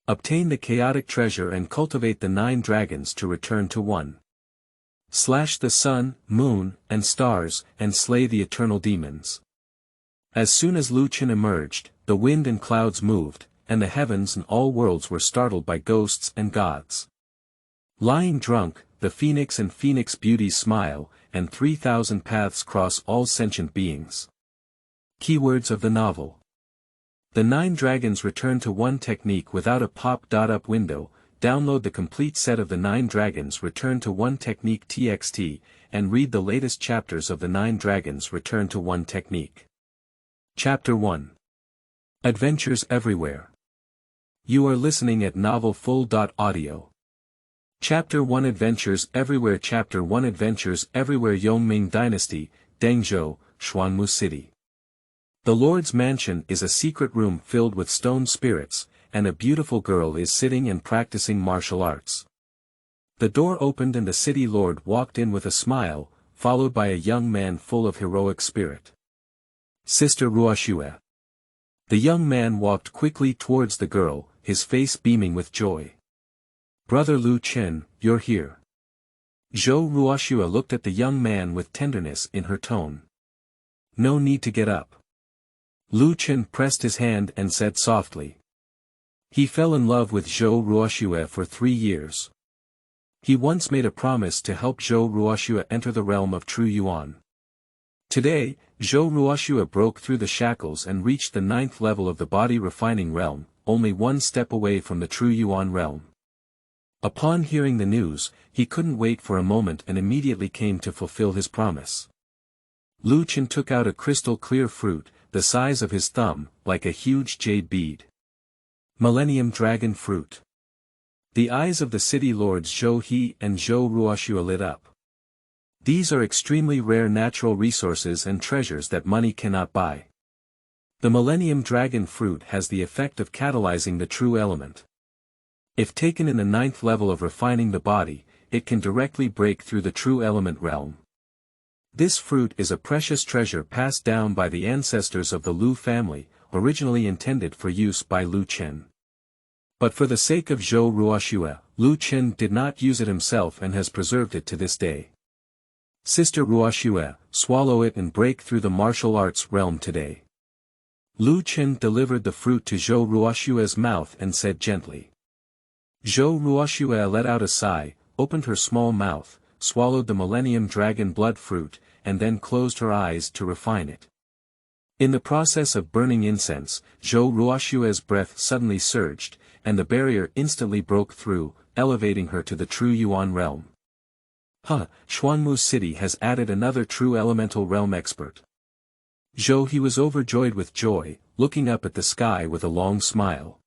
Obtain the chaotic treasure and cultivate the 9 dragons to return to 1. Slash the sun, moon, and stars, and slay the eternal demons. As soon as Lu Chen emerged, the wind and clouds moved, and the heavens and all worlds were startled by ghosts and gods. Lying drunk, the phoenix and phoenix beauties smile, and 3,000 paths cross all sentient beings. Keywords of the novel. The 9 dragons return to 1 technique without a pop-up window. Download the complete set of the 9 dragons return to 1 technique TXT, and read the latest chapters of the 9 dragons return to 1 technique. Chapter 1. Adventures Everywhere. You are listening at novelfull.audio. Chapter 1 Adventures Everywhere. Chapter 1 Adventures Everywhere. Yongming Dynasty, Dengzhou, Xuanmu City. The Lord's mansion is a secret room filled with stone spirits, and a beautiful girl is sitting and practicing martial arts. The door opened and the city lord walked in with a smile, followed by a young man full of heroic spirit. Sister Ruoxue. The young man walked quickly towards the girl, his face beaming with joy. Brother Lu Chen, you're here. Zhou Ruoxue looked at the young man with tenderness in her tone. No need to get up. Lu Chen pressed his hand and said softly. He fell in love with Zhou Ruoxue for 3 years. He once made a promise to help Zhou Ruoxue enter the realm of true Yuan. Today, Zhou Ruoxue broke through the shackles and reached the 9th level of the body refining realm, only 1 step away from the true Yuan realm. Upon hearing the news, he couldn't wait for a moment and immediately came to fulfill his promise. Lu Chen took out a crystal-clear fruit, the size of his thumb, like a huge jade bead. Millennium Dragon Fruit. The eyes of the city lords Zhou He and Zhou Ruoxue lit up. These are extremely rare natural resources and treasures that money cannot buy. The Millennium Dragon Fruit has the effect of catalyzing the true element. If taken in the 9th level of refining the body, it can directly break through the true element realm. This fruit is a precious treasure passed down by the ancestors of the Lu family, originally intended for use by Lu Chen. But for the sake of Zhou Ruoxue, Lu Chen did not use it himself and has preserved it to this day. Sister Ruoxue, swallow it and break through the martial arts realm today. Lu Chen delivered the fruit to Zhou Ruoxue's mouth and said gently. Zhou Ruoxue let out a sigh, opened her small mouth, swallowed the Millennium Dragon Blood Fruit, and then closed her eyes to refine it. In the process of burning incense, Zhou Ruoxue's breath suddenly surged, and the barrier instantly broke through, elevating her to the true Yuan realm. Xuanmu City has added another true elemental realm expert. Zhou He was overjoyed with joy, looking up at the sky with a long smile.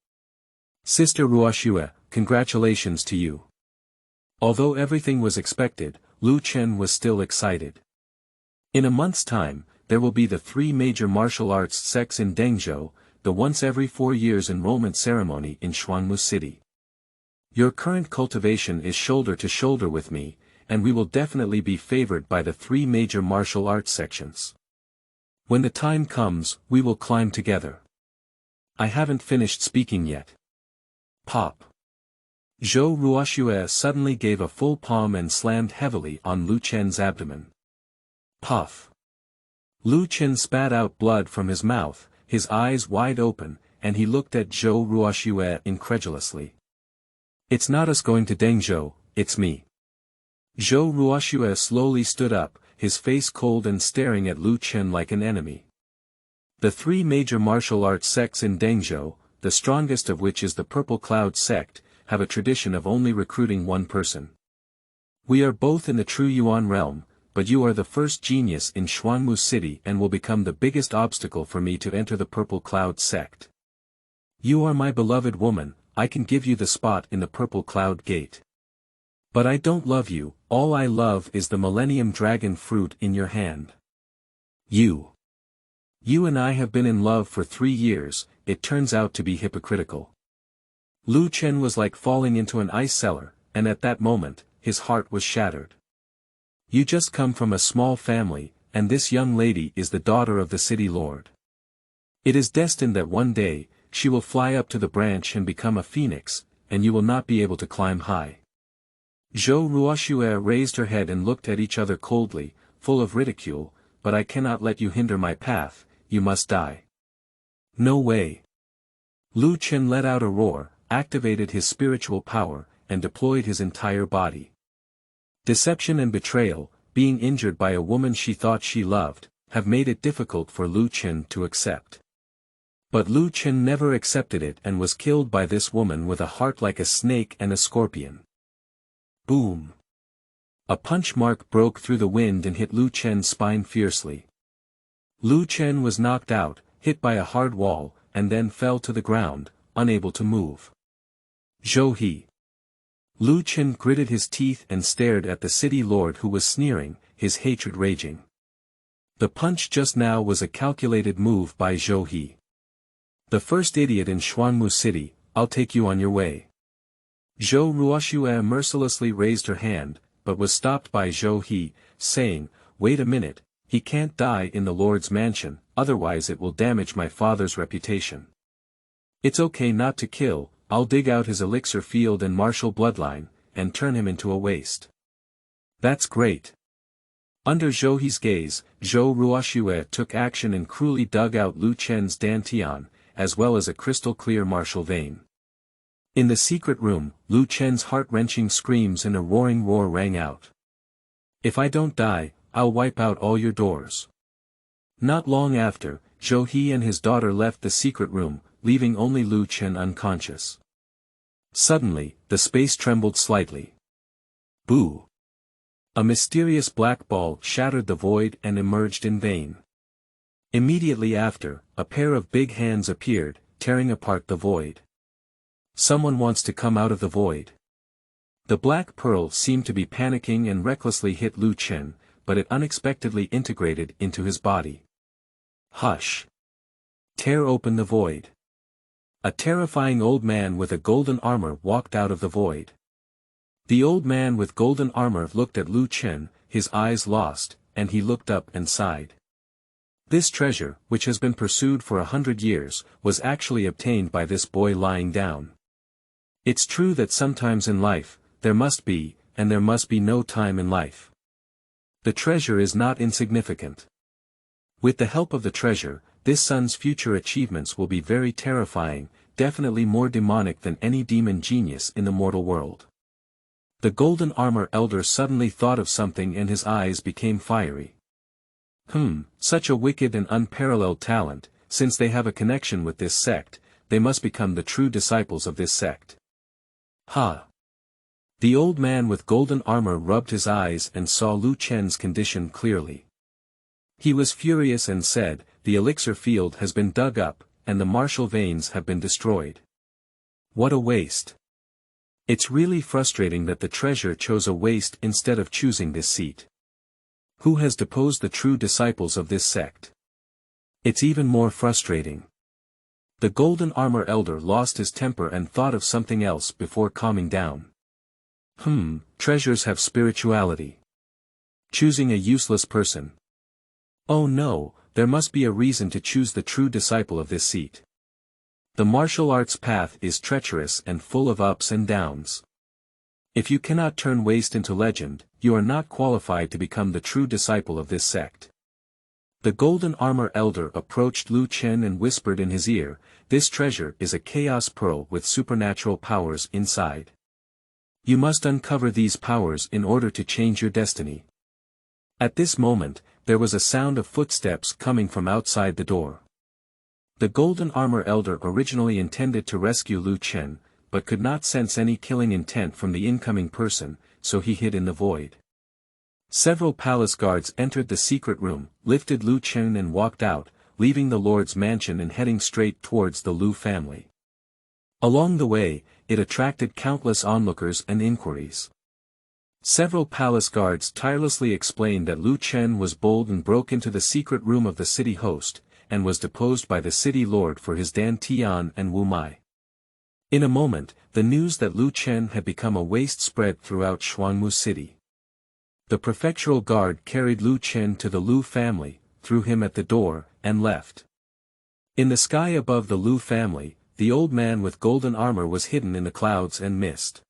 Sister Ruoxue, congratulations to you. Although everything was expected, Lu Chen was still excited. In a month's time, there will be the 3 major martial arts sects in Dengzhou, the once every 4 years enrollment ceremony in Xuanmu City. Your current cultivation is shoulder to shoulder with me, and we will definitely be favored by the 3 major martial arts sections. When the time comes, we will climb together. I haven't finished speaking yet. Pop. Zhou Ruoxue suddenly gave a full palm and slammed heavily on Lu Chen's abdomen. Puff. Lu Chen spat out blood from his mouth, his eyes wide open, and he looked at Zhou Ruoxue incredulously. It's not us going to Dengzhou, it's me. Zhou Ruoxue slowly stood up, his face cold and staring at Lu Chen like an enemy. The 3 major martial arts sects in Dengzhou, the strongest of which is the Purple Cloud sect, have a tradition of only recruiting 1 person. We are both in the true Yuan realm, but you are the first genius in Xuanmu City and will become the biggest obstacle for me to enter the Purple Cloud sect. You are my beloved woman, I can give you the spot in the Purple Cloud Gate. But I don't love you, all I love is the Millennium Dragon Fruit in your hand. You and I have been in love for 3 years, it turns out to be hypocritical. Lu Chen was like falling into an ice cellar, and at that moment, his heart was shattered. You just come from a small family, and this young lady is the daughter of the city lord. It is destined that one day, she will fly up to the branch and become a phoenix, and you will not be able to climb high. Zhou Ruoxue raised her head and looked at each other coldly, full of ridicule, but I cannot let you hinder my path, you must die. No way. Lu Chen let out a roar, activated his spiritual power, and deployed his entire body. Deception and betrayal, being injured by a woman she thought she loved, have made it difficult for Lu Chen to accept. But Lu Chen never accepted it and was killed by this woman with a heart like a snake and a scorpion. Boom! A punch mark broke through the wind and hit Lu Chen's spine fiercely. Lu Chen was knocked out, hit by a hard wall, and then fell to the ground, unable to move. Zhou He. Lu Chen gritted his teeth and stared at the city lord who was sneering, his hatred raging. The punch just now was a calculated move by Zhou He. The first idiot in Xuanmu City, I'll take you on your way. Zhou Ruoxue mercilessly raised her hand, but was stopped by Zhou He, saying, wait a minute, he can't die in the Lord's mansion, otherwise it will damage my father's reputation. It's okay not to kill, I'll dig out his elixir field and martial bloodline, and turn him into a waste. That's great. Under Zhou He's gaze, Zhou Ruoxue took action and cruelly dug out Lu Chen's dantian, as well as a crystal-clear martial vein. In the secret room, Lu Chen's heart-wrenching screams and a roaring roar rang out. If I don't die, I'll wipe out all your doors. Not long after, Zhou He and his daughter left the secret room, leaving only Lu Chen unconscious. Suddenly, the space trembled slightly. Boo! A mysterious black ball shattered the void and emerged in vain. Immediately after, a pair of big hands appeared, tearing apart the void. Someone wants to come out of the void. The black pearl seemed to be panicking and recklessly hit Lu Chen, but it unexpectedly integrated into his body. Hush! Tear open the void. A terrifying old man with a golden armor walked out of the void. The old man with golden armor looked at Lu Chen, his eyes lost, and he looked up and sighed. This treasure, which has been pursued for 100 years, was actually obtained by this boy lying down. It's true that sometimes in life, there must be no time in life. The treasure is not insignificant. With the help of the treasure, this son's future achievements will be very terrifying, definitely more demonic than any demon genius in the mortal world. The golden armor elder suddenly thought of something and his eyes became fiery. Such a wicked and unparalleled talent, since they have a connection with this sect, they must become the true disciples of this sect. Ha! The old man with golden armor rubbed his eyes and saw Lu Chen's condition clearly. He was furious and said, the elixir field has been dug up, and the martial veins have been destroyed. What a waste! It's really frustrating that the treasure chose a waste instead of choosing this seat. Who has deposed the true disciples of this sect? It's even more frustrating. The golden armor elder lost his temper and thought of something else before calming down. Treasures have spirituality. Choosing a useless person. Oh no, there must be a reason to choose the true disciple of this seat. The martial arts path is treacherous and full of ups and downs. If you cannot turn waste into legend, you are not qualified to become the true disciple of this sect. The golden armor elder approached Lu Chen and whispered in his ear, this treasure is a chaos pearl with supernatural powers inside. You must uncover these powers in order to change your destiny. At this moment, there was a sound of footsteps coming from outside the door. The golden armor elder originally intended to rescue Lu Chen, but could not sense any killing intent from the incoming person, so he hid in the void. Several palace guards entered the secret room, lifted Lu Chen and walked out, leaving the lord's mansion and heading straight towards the Lu family. Along the way, it attracted countless onlookers and inquiries. Several palace guards tirelessly explained that Lu Chen was bold and broke into the secret room of the city host, and was deposed by the city lord for his Dan Tian and Wu Mai. In a moment, the news that Lu Chen had become a waste spread throughout Xuanmu City. The prefectural guard carried Lu Chen to the Lu family, threw him at the door, and left. In the sky above the Lu family, the old man with golden armor was hidden in the clouds and mist.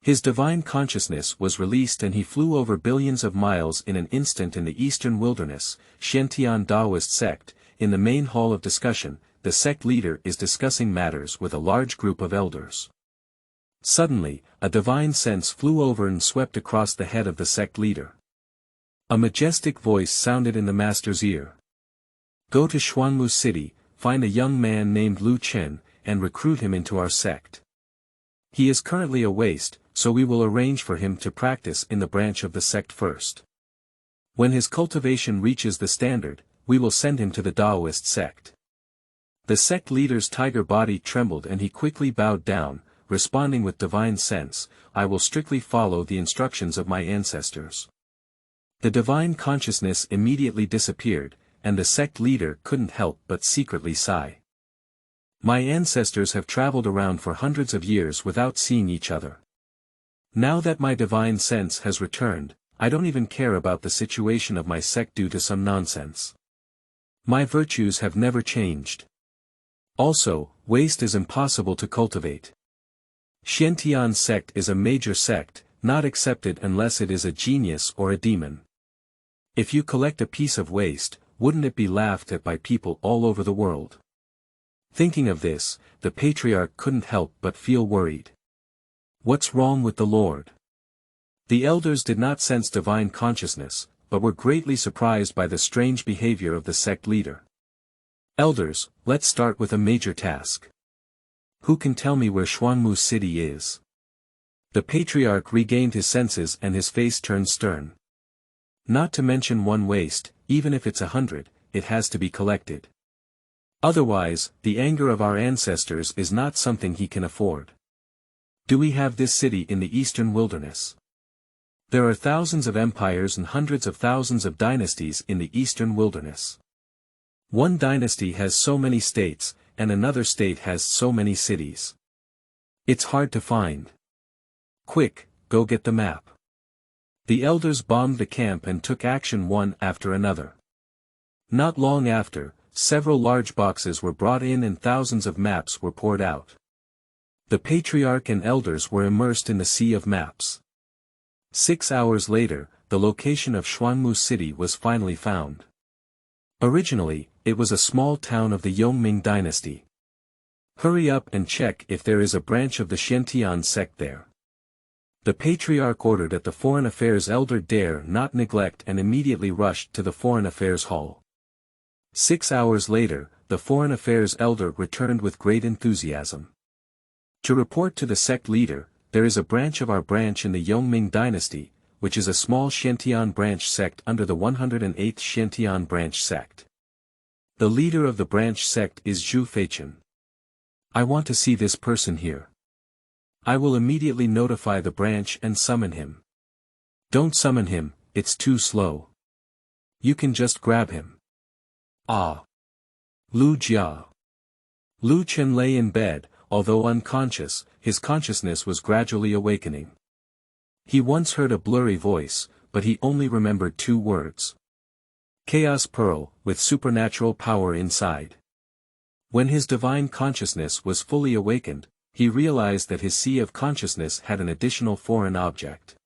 His divine consciousness was released and he flew over billions of miles in an instant in the eastern wilderness, Xiantian Taoist sect. In the main hall of discussion, the sect leader is discussing matters with a large group of elders. Suddenly, a divine sense flew over and swept across the head of the sect leader. A majestic voice sounded in the master's ear. Go to Xuanmu city, find a young man named Lu Chen, and recruit him into our sect. He is currently a waste, so we will arrange for him to practice in the branch of the sect first. When his cultivation reaches the standard, we will send him to the Taoist sect. The sect leader's tiger body trembled and he quickly bowed down, responding with divine sense, I will strictly follow the instructions of my ancestors. The divine consciousness immediately disappeared, and the sect leader couldn't help but secretly sigh. My ancestors have traveled around for hundreds of years without seeing each other. Now that my divine sense has returned, I don't even care about the situation of my sect due to some nonsense. My virtues have never changed. Also, waste is impossible to cultivate. Xiantian sect is a major sect, not accepted unless it is a genius or a demon. If you collect a piece of waste, wouldn't it be laughed at by people all over the world? Thinking of this, the patriarch couldn't help but feel worried. What's wrong with the Lord? The elders did not sense divine consciousness, but were greatly surprised by the strange behavior of the sect leader. Elders, let's start with a major task. Who can tell me where Xuanmu city is? The patriarch regained his senses and his face turned stern. Not to mention one waste, even if it's 100, it has to be collected. Otherwise, the anger of our ancestors is not something he can afford. Do we have this city in the eastern wilderness? There are thousands of empires and hundreds of thousands of dynasties in the eastern wilderness. One dynasty has so many states, and another state has so many cities. It's hard to find. Quick, go get the map. The elders bombed the camp and took action one after another. Not long after, several large boxes were brought in and thousands of maps were poured out. The patriarch and elders were immersed in the sea of maps. 6 hours later, the location of Xuanmu city was finally found. Originally, it was a small town of the Yongming dynasty. Hurry up and check if there is a branch of the Xiantian sect there. The patriarch ordered that the foreign affairs elder dare not neglect and immediately rushed to the foreign affairs hall. 6 hours later, the foreign affairs elder returned with great enthusiasm. To report to the sect leader, there is a branch of our branch in the Yongming dynasty, which is a small Xiantian branch sect under the 108th Xiantian branch sect. The leader of the branch sect is Zhu Feichen. I want to see this person here. I will immediately notify the branch and summon him. Don't summon him, it's too slow. You can just grab him. Ah. Lu Jia. Lu Chen lay in bed, although unconscious, his consciousness was gradually awakening. He once heard a blurry voice, but he only remembered 2 words. Chaos Pearl, with supernatural power inside. When his divine consciousness was fully awakened, he realized that his sea of consciousness had an additional foreign object.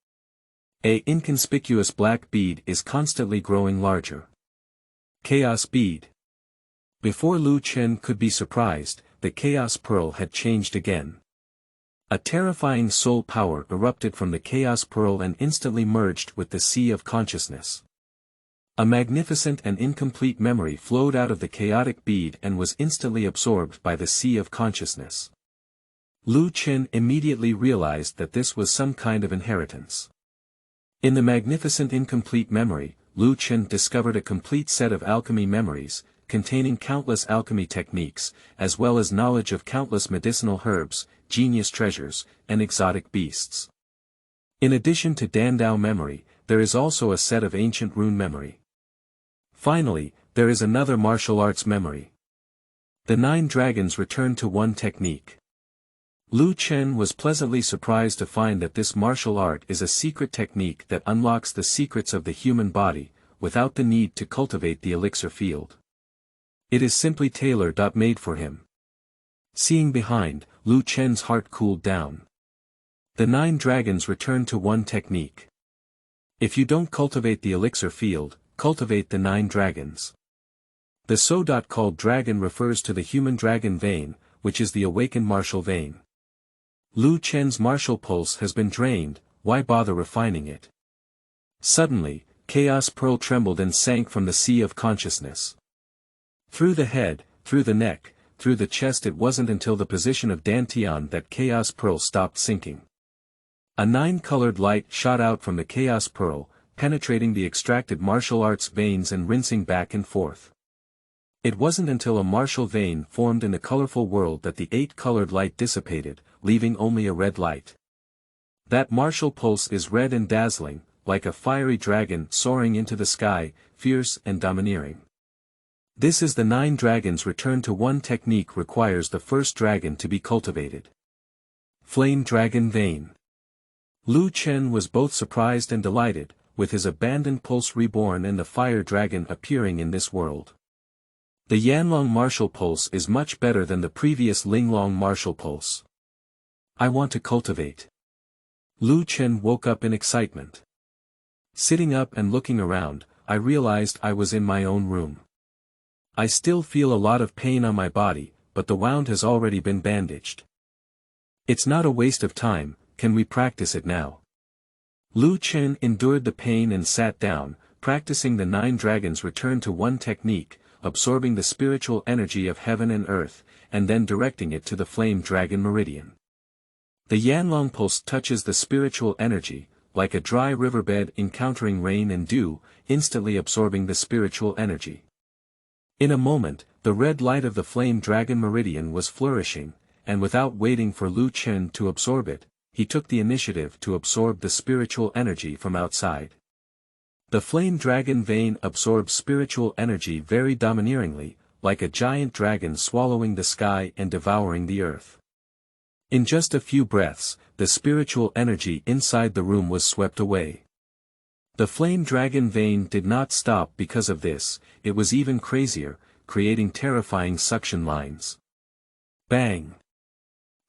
A inconspicuous black bead is constantly growing larger. Chaos Bead. Before Lu Chen could be surprised, the Chaos Pearl had changed again. A terrifying soul power erupted from the Chaos Pearl and instantly merged with the sea of consciousness. A magnificent and incomplete memory flowed out of the chaotic bead and was instantly absorbed by the sea of consciousness. Lu Chen immediately realized that this was some kind of inheritance. In the magnificent incomplete memory, Lu Chen discovered a complete set of alchemy memories, containing countless alchemy techniques, as well as knowledge of countless medicinal herbs, genius treasures, and exotic beasts. In addition to Dandao memory, there is also a set of ancient rune memory. Finally, there is another martial arts memory. The 9 dragons returned to one technique. Lu Chen was pleasantly surprised to find that this martial art is a secret technique that unlocks the secrets of the human body, without the need to cultivate the elixir field. It is simply tailor-made for him. Seeing behind, Lu Chen's heart cooled down. The 9 dragons returned to one technique. If you don't cultivate the elixir field, cultivate the 9 dragons. The so-called dragon refers to the human dragon vein, which is the awakened martial vein. Lu Chen's martial pulse has been drained, why bother refining it? Suddenly, Chaos Pearl trembled and sank from the sea of consciousness. Through the head, through the neck, through the chest. It wasn't until the position of Dantian that Chaos Pearl stopped sinking. A 9-colored light shot out from the Chaos Pearl, penetrating the extracted martial arts veins and rinsing back and forth. It wasn't until a martial vein formed in the colorful world that the 8-colored light dissipated, leaving only a red light. That martial pulse is red and dazzling, like a fiery dragon soaring into the sky, fierce and domineering. This is the 9 dragons return to one technique requires the first dragon to be cultivated. Flame Dragon Vein. Lu Chen was both surprised and delighted, with his abandoned pulse reborn and the fire dragon appearing in this world. The Yanlong martial pulse is much better than the previous Linglong martial pulse. I want to cultivate. Lu Chen woke up in excitement. Sitting up and looking around, I realized I was in my own room. I still feel a lot of pain on my body, but the wound has already been bandaged. It's not a waste of time, can we practice it now? Lu Chen endured the pain and sat down, practicing the 9 dragons return to one technique, absorbing the spiritual energy of heaven and earth, and then directing it to the flame dragon meridian. The Yanlong pulse touches the spiritual energy, like a dry riverbed encountering rain and dew, instantly absorbing the spiritual energy. In a moment, the red light of the flame dragon meridian was flourishing, and without waiting for Lu Chen to absorb it, he took the initiative to absorb the spiritual energy from outside. The flame dragon vein absorbs spiritual energy very domineeringly, like a giant dragon swallowing the sky and devouring the earth. In just a few breaths, the spiritual energy inside the room was swept away. The flame dragon vein did not stop because of this, it was even crazier, creating terrifying suction lines. Bang!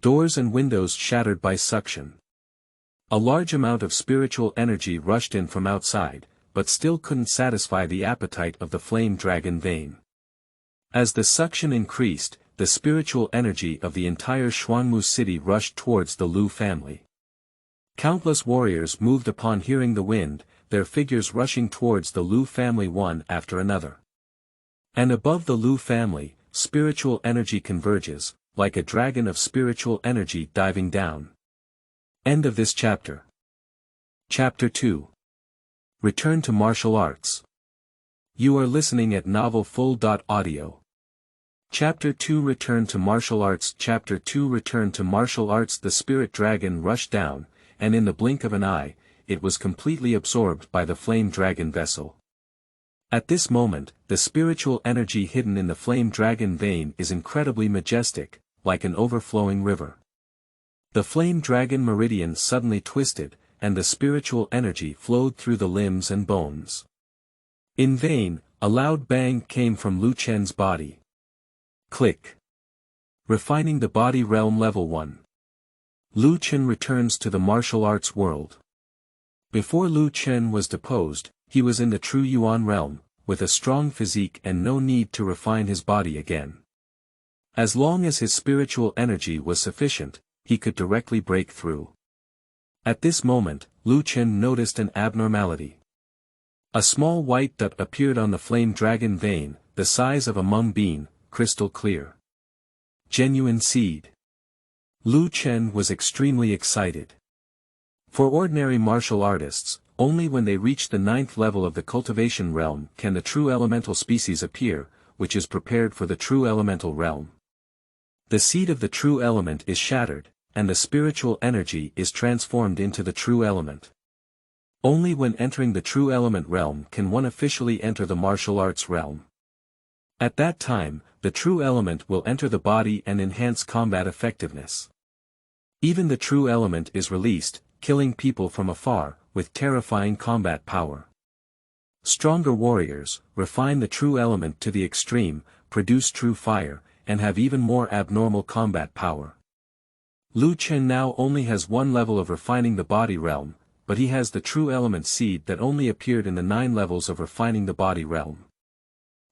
Doors and windows shattered by suction. A large amount of spiritual energy rushed in from outside, but still couldn't satisfy the appetite of the flame dragon vein. As the suction increased, the spiritual energy of the entire Xuanmu city rushed towards the Lu family. Countless warriors moved upon hearing the wind, their figures rushing towards the Lu family one after another. And above the Lu family, spiritual energy converges, like a dragon of spiritual energy diving down. End of this chapter. Chapter 2. Return to Martial Arts. You are listening at novelfull.audio. Chapter 2 Return to Martial Arts. Chapter 2 Return to Martial Arts. The spirit dragon rushed down, and in the blink of an eye, it was completely absorbed by the flame dragon vessel. At this moment, the spiritual energy hidden in the flame dragon vein is incredibly majestic, like an overflowing river. The flame dragon meridian suddenly twisted, and the spiritual energy flowed through the limbs and bones. In vain, a loud bang came from Lu Chen's body. Click. Refining the body realm level 1. Lu Chen returns to the martial arts world. Before Lu Chen was deposed, he was in the true Yuan realm, with a strong physique and no need to refine his body again. As long as his spiritual energy was sufficient, he could directly break through. At this moment, Lu Chen noticed an abnormality. A small white dot appeared on the flame dragon vein, the size of a mung bean, crystal clear. Genuine seed. Lu Chen was extremely excited. For ordinary martial artists, only when they reach the 9th level of the cultivation realm can the true elemental species appear, which is prepared for the true elemental realm. The seed of the true element is shattered, and the spiritual energy is transformed into the true element. Only when entering the true element realm can one officially enter the martial arts realm. At that time, the true element will enter the body and enhance combat effectiveness. Even the true element is released, killing people from afar, with terrifying combat power. Stronger warriors, refine the true element to the extreme, produce true fire, and have even more abnormal combat power. Lu Chen now only has one level of refining the body realm, but he has the true element seed that only appeared in the 9 levels of refining the body realm.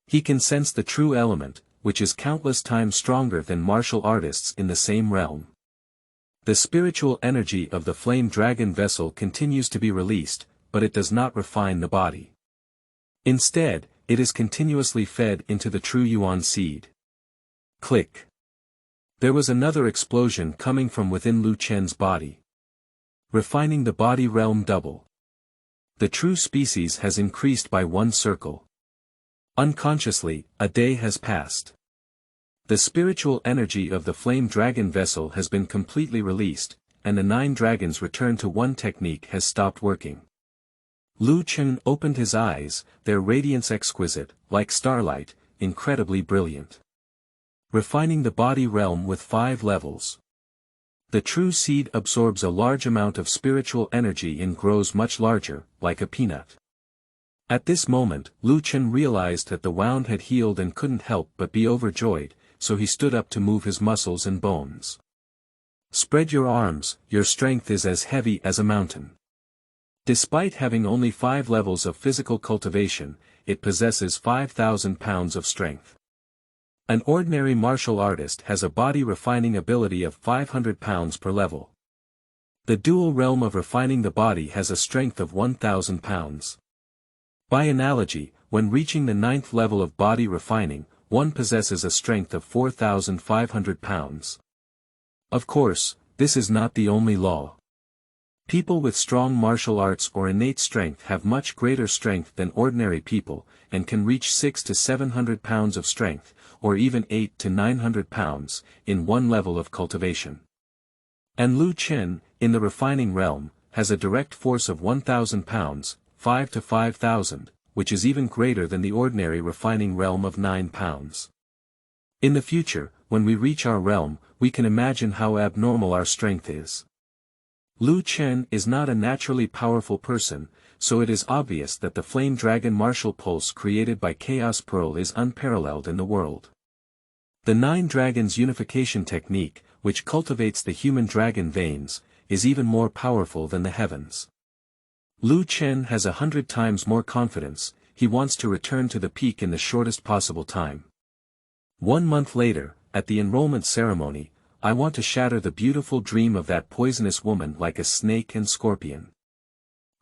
He can sense the true element, which is countless times stronger than martial artists in the same realm. The spiritual energy of the flame dragon vessel continues to be released, but it does not refine the body. Instead, it is continuously fed into the true Yuan seed. Click. There was another explosion coming from within Lu Chen's body. Refining the body realm double. The true species has increased by 1 circle. Unconsciously, a day has passed. The spiritual energy of the flame dragon vessel has been completely released, and the 9 dragons return to 1 technique has stopped working. Lu Chen opened his eyes, their radiance exquisite, like starlight, incredibly brilliant. Refining the body realm with 5 levels. The true seed absorbs a large amount of spiritual energy and grows much larger, like a peanut. At this moment, Lu Chen realized that the wound had healed and couldn't help but be overjoyed, so he stood up to move his muscles and bones. Spread your arms, your strength is as heavy as a mountain. Despite having only 5 levels of physical cultivation, it possesses 5,000 pounds of strength. An ordinary martial artist has a body refining ability of 500 pounds per level. The dual realm of refining the body has a strength of 1,000 pounds. By analogy, when reaching the 9th level of body refining, one possesses a strength of 4,500 pounds. Of course, this is not the only law. People with strong martial arts or innate strength have much greater strength than ordinary people, and can reach 600 to 700 pounds of strength, or even 800 to 900 pounds, in 1 level of cultivation. And Lu Chen, in the refining realm, has a direct force of 1,000 pounds, 5 to 5,000, which is even greater than the ordinary refining realm of 9 pounds. In the future, when we reach our realm, we can imagine how abnormal our strength is. Lu Chen is not a naturally powerful person, so it is obvious that the flame dragon martial pulse created by Chaos Pearl is unparalleled in the world. The 9 dragons unification technique, which cultivates the human dragon veins, is even more powerful than the heavens. Lu Chen has 100 times more confidence, he wants to return to the peak in the shortest possible time. 1 month later, at the enrollment ceremony, I want to shatter the beautiful dream of that poisonous woman like a snake and scorpion.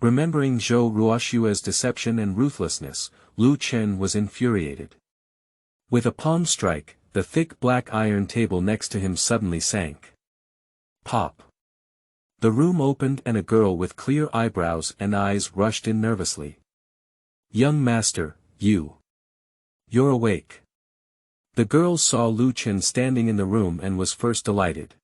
Remembering Zhou Ruoshua's deception and ruthlessness, Lu Chen was infuriated. With a palm strike, the thick black iron table next to him suddenly sank. Pop. The room opened and a girl with clear eyebrows and eyes rushed in nervously. "Young master, You're awake." The girl saw Lu Chen standing in the room and was first delighted.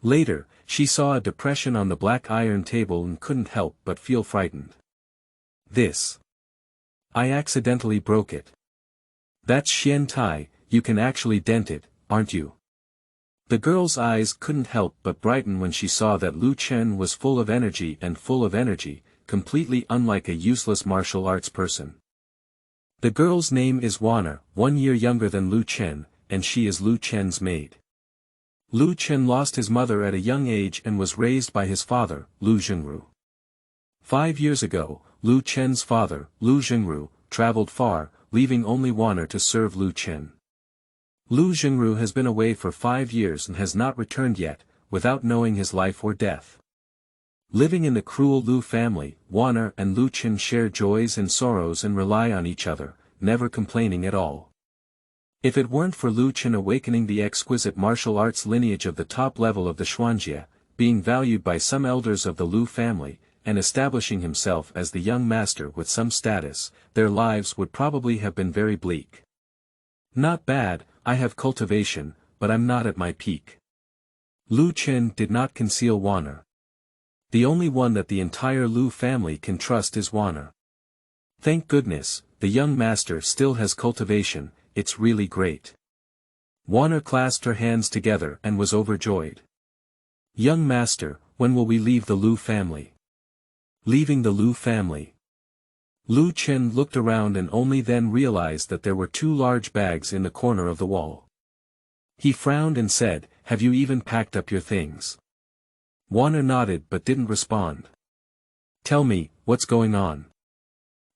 Later, she saw a depression on the black iron table and couldn't help but feel frightened. I accidentally broke it." "That's Xian Tai, you can actually dent it, aren't you?" The girl's eyes couldn't help but brighten when she saw that Lu Chen was full of energy, completely unlike a useless martial arts person. The girl's name is Wana, 1 year younger than Lu Chen, and she is Lu Chen's maid. Lu Chen lost his mother at a young age and was raised by his father, Lu Jingru. 5 years ago, Lu Chen's father, Lu Jingru, traveled far, leaving only Wana to serve Lu Chen. Lu Jingru has been away for 5 years and has not returned yet, without knowing his life or death. Living in the cruel Lu family, Wana and Lu Chen share joys and sorrows and rely on each other, never complaining at all. If it weren't for Lu Chen awakening the exquisite martial arts lineage of the top level of the Xuanjie, being valued by some elders of the Lu family, and establishing himself as the young master with some status, their lives would probably have been very bleak. "Not bad, I have cultivation, but I'm not at my peak." Lu Chen did not conceal Wana. The only one that the entire Lu family can trust is Wana. "Thank goodness, the young master still has cultivation, it's really great." Wana clasped her hands together and was overjoyed. "Young master, when will we leave the Lu family?" Leaving the Lu family. Lu Chen looked around and only then realized that there were 2 large bags in the corner of the wall. He frowned and said, "Have you even packed up your things?" Wanner nodded but didn't respond. "Tell me, what's going on?"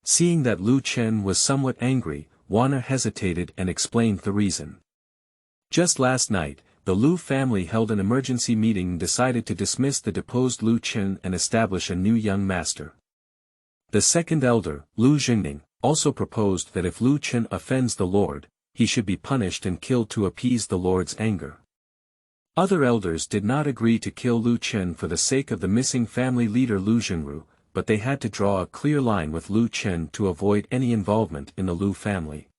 Seeing that Lu Chen was somewhat angry, Wanner hesitated and explained the reason. Just last night, the Lu family held an emergency meeting and decided to dismiss the deposed Lu Chen and establish a new young master. The second elder, Lu Jin, also proposed that if Lu Chen offends the Lord, he should be punished and killed to appease the Lord's anger. Other elders did not agree to kill Lu Chen for the sake of the missing family leader Lu Jinru, but they had to draw a clear line with Lu Chen to avoid any involvement in the Lu family.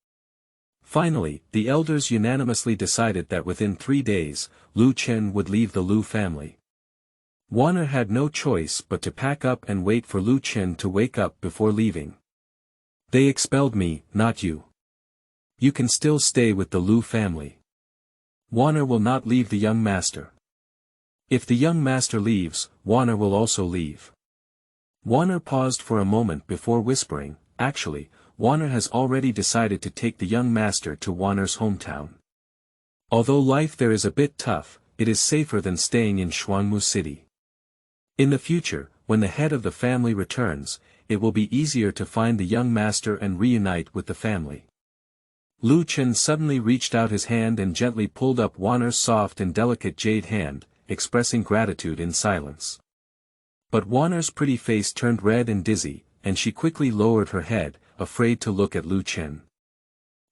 Finally, the elders unanimously decided that within 3 days, Lu Chen would leave the Lu family. Wanner had no choice but to pack up and wait for Lu Chen to wake up before leaving. "They expelled me, not you. You can still stay with the Lu family. Wanner will not leave the young master. If the young master leaves, Wanner will also leave." Wanner paused for a moment before whispering, "Actually, Wanner has already decided to take the young master to Wanner's hometown. Although life there is a bit tough, it is safer than staying in Xuanmu City. In the future, when the head of the family returns, it will be easier to find the young master and reunite with the family." Lu Chen suddenly reached out his hand and gently pulled up Wanner's soft and delicate jade hand, expressing gratitude in silence. But Wanner's pretty face turned red and dizzy, and she quickly lowered her head, afraid to look at Lu Chen.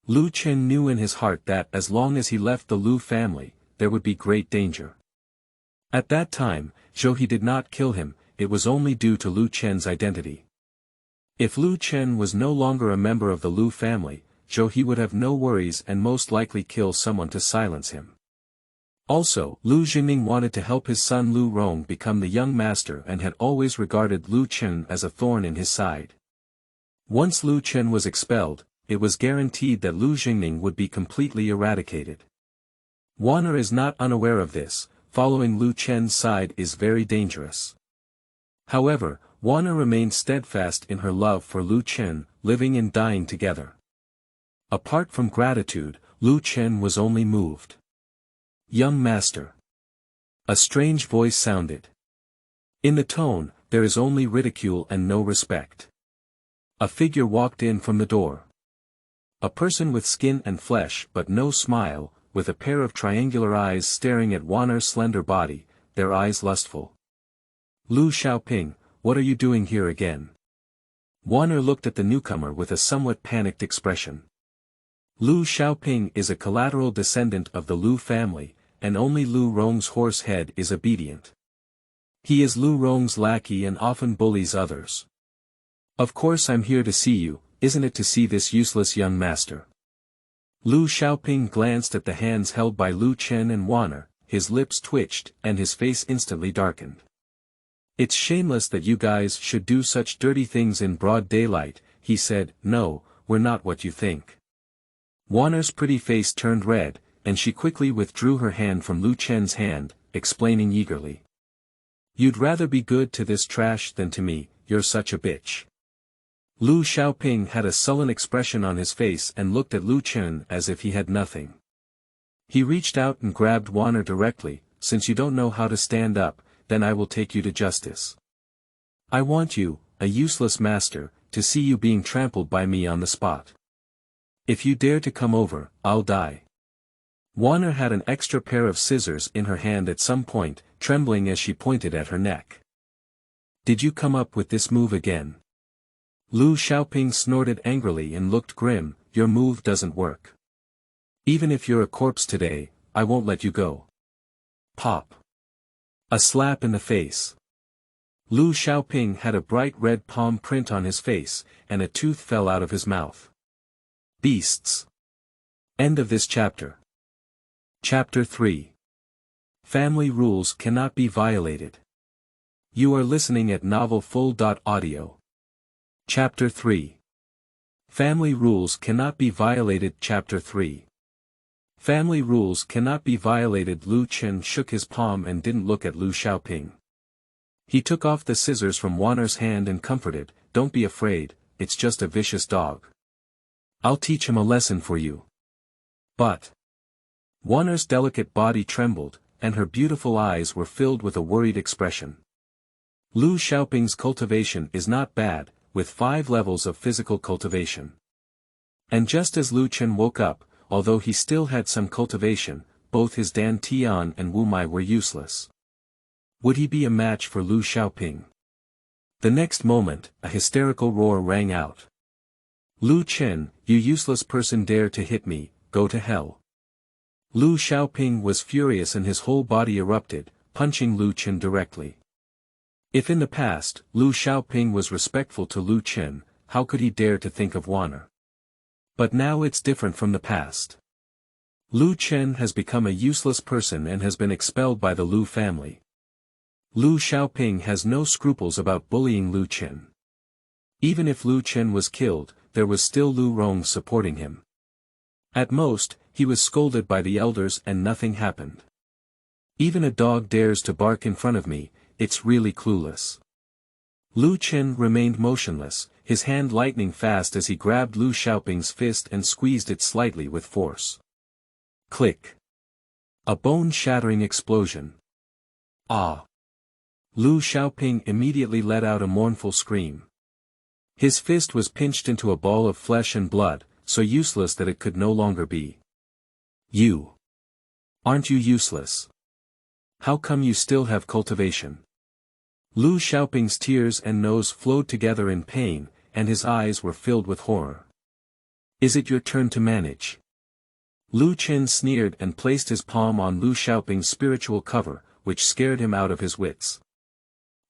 Lu Chen knew in his heart that as long as he left the Lu family, there would be great danger. At that time, though he did not kill him, it was only due to Lu Chen's identity. If Lu Chen was no longer a member of the Lu family, he would have no worries and most likely kill someone to silence him. Also, Lu Jin wanted to help his son Lu Rong become the young master and had always regarded Lu Chen as a thorn in his side. Once Lu Chen was expelled, it was guaranteed that Lu Jin would be completely eradicated. Wanner is not unaware of this. Following Lu Chen's side is very dangerous. However, Wanner remained steadfast in her love for Lu Chen, living and dying together. Apart from gratitude, Lu Chen was only moved. "Young master." A strange voice sounded. In the tone, there is only ridicule and no respect. A figure walked in from the door. A person with skin and flesh but no smile, with a pair of triangular eyes staring at Wanner's slender body, their eyes lustful. "Lu Xiaoping, what are you doing here again?" Wanner looked at the newcomer with a somewhat panicked expression. Lu Xiaoping is a collateral descendant of the Lu family, and only Lu Rong's horse head is obedient. He is Lu Rong's lackey and often bullies others. "Of course I'm here to see you, isn't it, to see this useless young master?" Lu Xiaoping glanced at the hands held by Lu Chen and Wanner, his lips twitched and his face instantly darkened. "It's shameless that you guys should do such dirty things in broad daylight," he said. "No, we're not what you think." Wanner's pretty face turned red, and she quickly withdrew her hand from Lu Chen's hand, explaining eagerly. "You'd rather be good to this trash than to me, you're such a bitch." Lu Xiaoping had a sullen expression on his face and looked at Lu Chen as if he had nothing. He reached out and grabbed Wanner directly. "Since you don't know how to stand up, then I will take you to justice. I want you, a useless master, to see you being trampled by me on the spot. If you dare to come over, I'll die." Wanner had an extra pair of scissors in her hand at some point, trembling as she pointed at her neck. "Did you come up with this move again?" Lu Xiaoping snorted angrily and looked grim. "Your move doesn't work. Even if you're a corpse today, I won't let you go." Pop. A slap in the face. Lu Xiaoping had a bright red palm print on his face, and a tooth fell out of his mouth. Beasts. End of this chapter. Chapter 3. Family rules cannot be violated. You are listening at novelfull.audio. Chapter 3. Family rules cannot be violated. Chapter 3. Family rules cannot be violated. Lu Chen shook his palm and didn't look at Lu Xiaoping. He took off the scissors from Wanner's hand and comforted, "Don't be afraid, it's just a vicious dog. I'll teach him a lesson for you." But Wanner's delicate body trembled, and her beautiful eyes were filled with a worried expression. Lu Xiaoping's cultivation is not bad, with 5 levels of physical cultivation. And just as Lu Chen woke up, although he still had some cultivation, both his Dan Tian and Wu Mai were useless. Would he be a match for Lu Xiaoping? The next moment, a hysterical roar rang out. Lu Chen, you useless person, dare to hit me, go to hell. Lu Xiaoping was furious and his whole body erupted, punching Lu Chen directly. If in the past, Lu Xiaoping was respectful to Lu Chen, how could he dare to think of Wanner? But now it's different from the past. Lu Chen has become a useless person and has been expelled by the Lu family. Lu Xiaoping has no scruples about bullying Lu Chen. Even if Lu Chen was killed, there was still Lu Rong supporting him. At most, he was scolded by the elders and nothing happened. Even a dog dares to bark in front of me, it's really clueless. Lu Chen remained motionless, his hand lightning fast as he grabbed Lu Xiaoping's fist and squeezed it slightly with force. Click. A bone-shattering explosion. Ah! Lu Xiaoping immediately let out a mournful scream. His fist was pinched into a ball of flesh and blood, so useless that it could no longer be. You. Aren't you useless? How come you still have cultivation? Lu Xiaoping's tears and nose flowed together in pain, and his eyes were filled with horror. Is it your turn to manage? Lu Chen sneered and placed his palm on Lu Xiaoping's spiritual cover, which scared him out of his wits.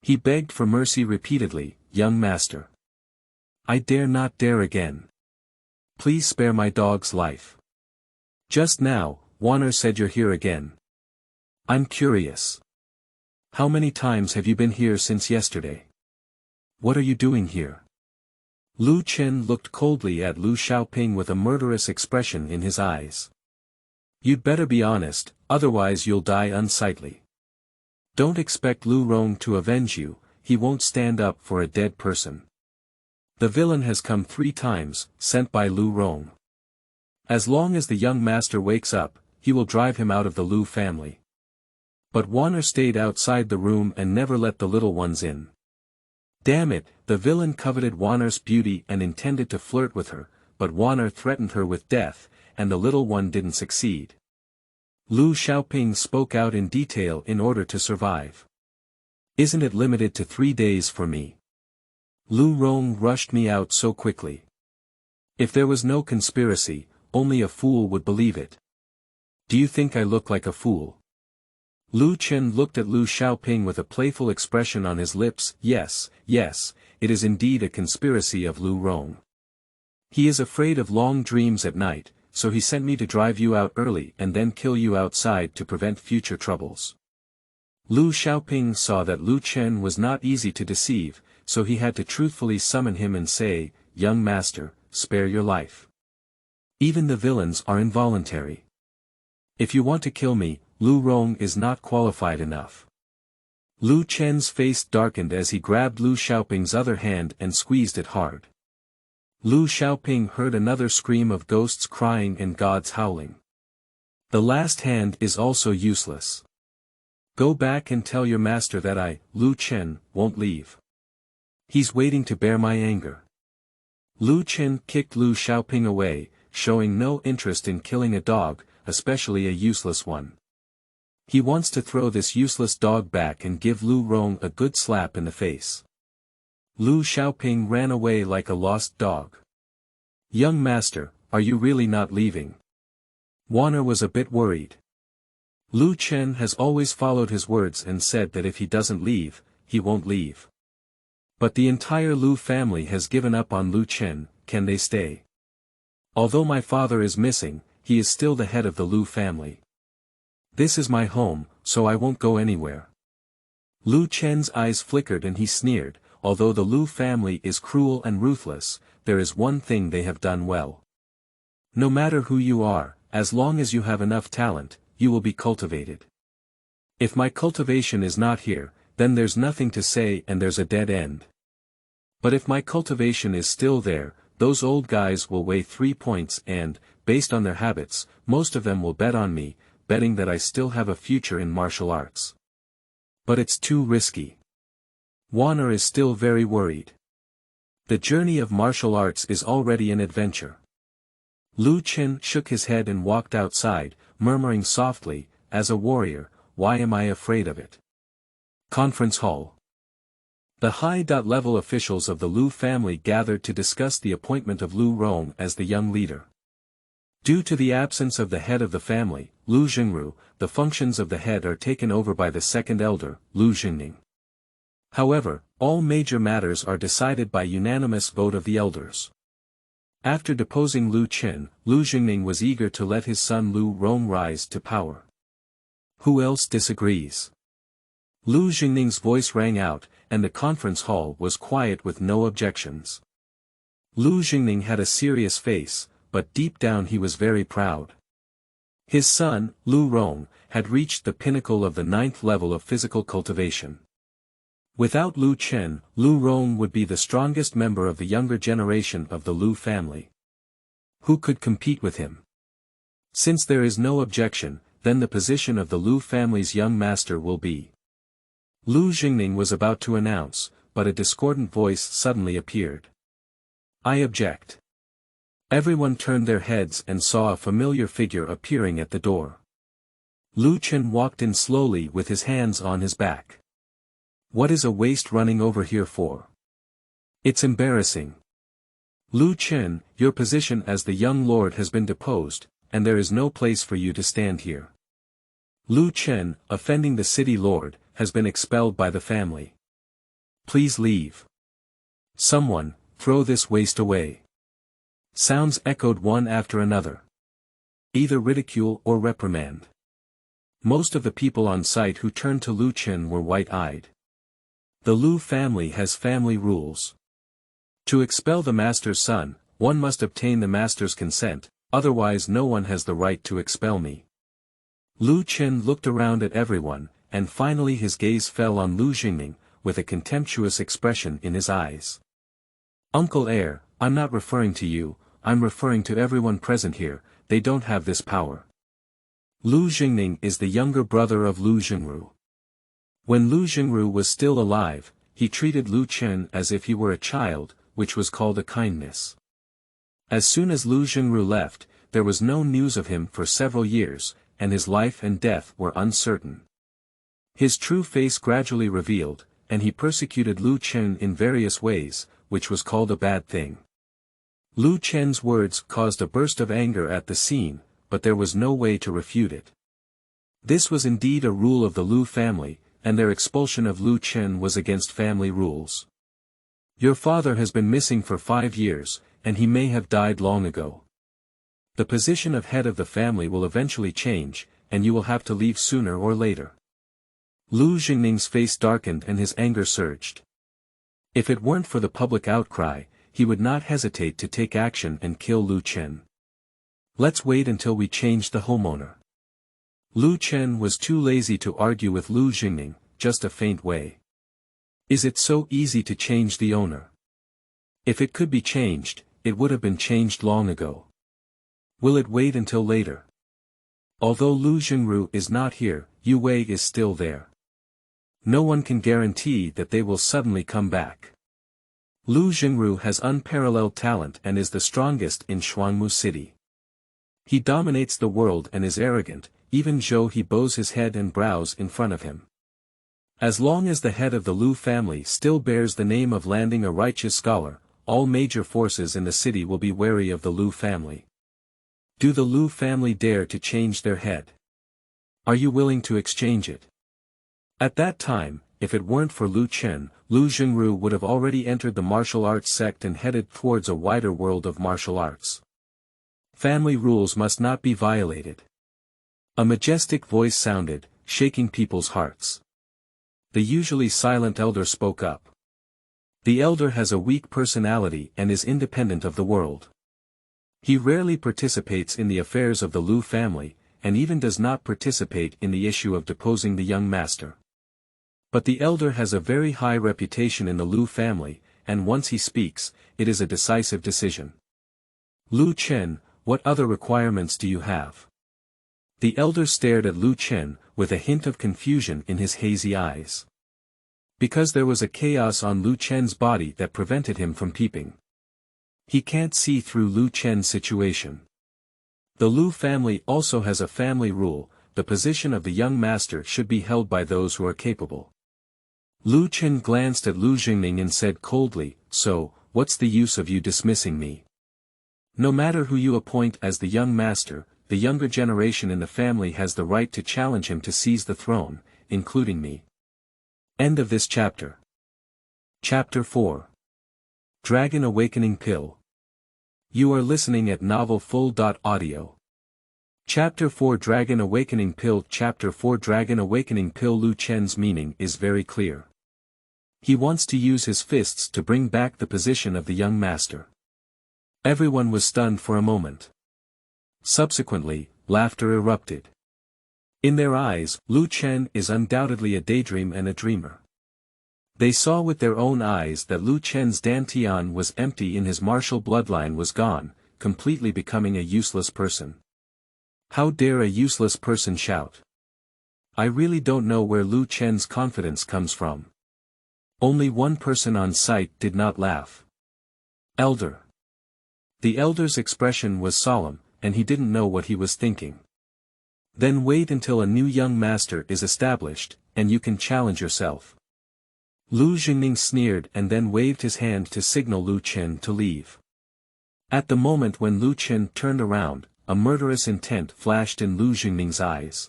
He begged for mercy repeatedly, young master. I dare not dare again. Please spare my dog's life. Just now, Wanner said you're here again. I'm curious. How many times have you been here since yesterday? What are you doing here? Lu Chen looked coldly at Lu Xiaoping with a murderous expression in his eyes. You'd better be honest, otherwise you'll die unsightly. Don't expect Lu Rong to avenge you, he won't stand up for a dead person. The villain has come 3 times, sent by Lu Rong. As long as the young master wakes up, he will drive him out of the Lu family. But Wanner stayed outside the room and never let the little ones in. Damn it, the villain coveted Wanner's beauty and intended to flirt with her, but Wanner threatened her with death, and the little one didn't succeed. Lu Xiaoping spoke out in detail in order to survive. Isn't it limited to 3 days for me? Lu Rong rushed me out so quickly. If there was no conspiracy, only a fool would believe it. Do you think I look like a fool? Lu Chen looked at Lu Xiaoping with a playful expression on his lips. Yes, yes, it is indeed a conspiracy of Lu Rong. He is afraid of long dreams at night, so he sent me to drive you out early and then kill you outside to prevent future troubles. Lu Xiaoping saw that Lu Chen was not easy to deceive, so he had to truthfully summon him and say, young master, spare your life. Even the villains are involuntary. If you want to kill me, Lu Rong is not qualified enough. Lu Chen's face darkened as he grabbed Lu Xiaoping's other hand and squeezed it hard. Lu Xiaoping heard another scream of ghosts crying and gods howling. The last hand is also useless. Go back and tell your master that I, Lu Chen, won't leave. He's waiting to bear my anger. Lu Chen kicked Lu Xiaoping away, showing no interest in killing a dog, especially a useless one. He wants to throw this useless dog back and give Lu Rong a good slap in the face. Lu Xiaoping ran away like a lost dog. Young master, are you really not leaving? Wanner was a bit worried. Lu Chen has always followed his words and said that if he doesn't leave, he won't leave. But the entire Lu family has given up on Lu Chen, can they stay? Although my father is missing, he is still the head of the Lu family. This is my home, so I won't go anywhere. Lu Chen's eyes flickered and he sneered, although the Lu family is cruel and ruthless, there is one thing they have done well. No matter who you are, as long as you have enough talent, you will be cultivated. If my cultivation is not here, then there's nothing to say and there's a dead end. But if my cultivation is still there, those old guys will weigh 3 points and, based on their habits, most of them will bet on me, betting that I still have a future in martial arts. But it's too risky. Warner is still very worried. The journey of martial arts is already an adventure. Lu Chen shook his head and walked outside, murmuring softly, as a warrior, why am I afraid of it? Conference Hall. The high-level officials of the Lu family gathered to discuss the appointment of Lu Rong as the young leader. Due to the absence of the head of the family, Lu Jingru, the functions of the head are taken over by the second elder, Lu Jingning. However, all major matters are decided by unanimous vote of the elders. After deposing Lu Chen, Lu Jingning was eager to let his son Lu Rong rise to power. Who else disagrees? Lu Jingning's voice rang out, and the conference hall was quiet with no objections. Lu Jingning had a serious face, but deep down he was very proud. His son, Lu Rong, had reached the pinnacle of the 9th level of physical cultivation. Without Lu Chen, Lu Rong would be the strongest member of the younger generation of the Lu family. Who could compete with him? Since there is no objection, then the position of the Lu family's young master will be. Lu Jingning was about to announce, but a discordant voice suddenly appeared. I object. Everyone turned their heads and saw a familiar figure appearing at the door. Lu Chen walked in slowly with his hands on his back. What is a waste running over here for? It's embarrassing. Lu Chen, your position as the young lord has been deposed, and there is no place for you to stand here. Lu Chen, offending the city lord, has been expelled by the family. Please leave. Someone, throw this waste away. Sounds echoed one after another. Either ridicule or reprimand. Most of the people on site who turned to Lu Chen were white-eyed. The Lu family has family rules. To expel the master's son, one must obtain the master's consent, otherwise no one has the right to expel me. Lu Chen looked around at everyone, and finally his gaze fell on Lu Jingning, with a contemptuous expression in his eyes. Uncle Heir, I'm not referring to you, I'm referring to everyone present here, they don't have this power. Lu Jingning is the younger brother of Lu Jingru. When Lu Jingru was still alive, he treated Lu Chen as if he were a child, which was called a kindness. As soon as Lu Jingru left, there was no news of him for several years, and his life and death were uncertain. His true face gradually revealed, and he persecuted Lu Chen in various ways, which was called a bad thing. Lu Chen's words caused a burst of anger at the scene, but there was no way to refute it. This was indeed a rule of the Lu family, and their expulsion of Lu Chen was against family rules. Your father has been missing for 5 years, and he may have died long ago. The position of head of the family will eventually change, and you will have to leave sooner or later. Lu Jingning's face darkened and his anger surged. If it weren't for the public outcry, he would not hesitate to take action and kill Lu Chen. Let's wait until we change the homeowner. Lu Chen was too lazy to argue with Lu Jingning, just a faint way. Is it so easy to change the owner? If it could be changed, it would have been changed long ago. Will it wait until later? Although Lu Jingru is not here, Yu Wei is still there. No one can guarantee that they will suddenly come back. Lu Jingru has unparalleled talent and is the strongest in Shuangmu City. He dominates the world and is arrogant, even Zhou he bows his head and brows in front of him. As long as the head of the Lu family still bears the name of landing a righteous scholar, all major forces in the city will be wary of the Lu family. Do the Lu family dare to change their head? Are you willing to exchange it? At that time, if it weren't for Lu Chen, Lu Jingru would have already entered the martial arts sect and headed towards a wider world of martial arts. Family rules must not be violated. A majestic voice sounded, shaking people's hearts. The usually silent elder spoke up. The elder has a weak personality and is independent of the world. He rarely participates in the affairs of the Lu family, and even does not participate in the issue of deposing the young master. But the elder has a very high reputation in the Lu family, and once he speaks, it is a decisive decision. Lu Chen, what other requirements do you have? The elder stared at Lu Chen, with a hint of confusion in his hazy eyes. Because there was a chaos on Lu Chen's body that prevented him from peeping. He can't see through Lu Chen's situation. The Lu family also has a family rule: the position of the young master should be held by those who are capable. Lu Chen glanced at Lu Jingning and said coldly, "So, what's the use of you dismissing me? No matter who you appoint as the young master, the younger generation in the family has the right to challenge him to seize the throne, including me." End of this chapter. Chapter 4. Dragon Awakening Pill. You are listening at novelfull.audio. Chapter 4 Dragon Awakening Pill. Chapter 4 Dragon Awakening Pill. Lu Chen's meaning is very clear. He wants to use his fists to bring back the position of the young master. Everyone was stunned for a moment. Subsequently, laughter erupted. In their eyes, Lu Chen is undoubtedly a daydream and a dreamer. They saw with their own eyes that Lu Chen's dantian was empty and his martial bloodline was gone, completely becoming a useless person. How dare a useless person shout? I really don't know where Lu Chen's confidence comes from. Only one person on site did not laugh. Elder. The elder's expression was solemn, and he didn't know what he was thinking. Then wait until a new young master is established, and you can challenge yourself. Lu Jingning sneered and then waved his hand to signal Lu Chen to leave. At the moment when Lu Chen turned around, a murderous intent flashed in Lu Jingning's eyes.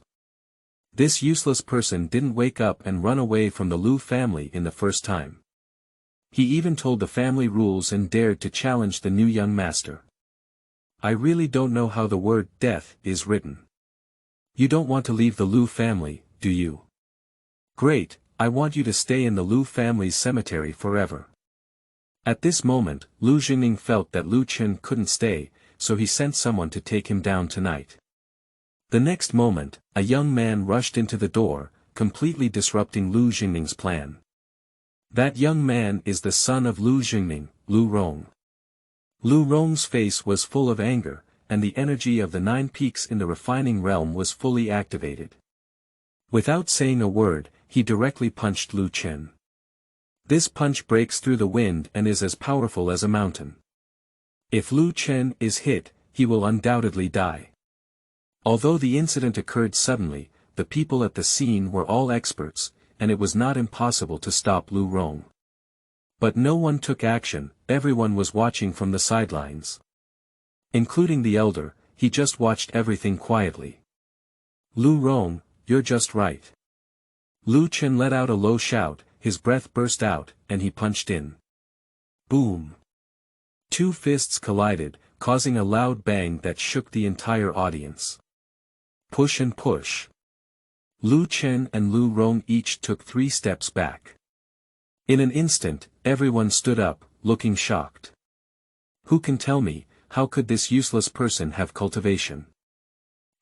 This useless person didn't wake up and run away from the Lu family in the first time. He even told the family rules and dared to challenge the new young master. I really don't know how the word death is written. You don't want to leave the Lu family, do you? Great, I want you to stay in the Lu family's cemetery forever. At this moment, Lu Jingning felt that Lu Chen couldn't stay, so he sent someone to take him down tonight. The next moment, a young man rushed into the door, completely disrupting Lu Jingning's plan. That young man is the son of Lu Jingning, Lu Rong. Lu Rong's face was full of anger, and the energy of the 9 peaks in the refining realm was fully activated. Without saying a word, he directly punched Lu Chen. This punch breaks through the wind and is as powerful as a mountain. If Lu Chen is hit, he will undoubtedly die. Although the incident occurred suddenly, the people at the scene were all experts, and it was not impossible to stop Lu Rong. But no one took action, everyone was watching from the sidelines. Including the elder, he just watched everything quietly. Lu Rong, you're just right. Lu Chen let out a low shout, his breath burst out, and he punched in. Boom! 2 fists collided, causing a loud bang that shook the entire audience. Push and push. Lu Chen and Lu Rong each took 3 steps back. In an instant, everyone stood up, looking shocked. Who can tell me, how could this useless person have cultivation?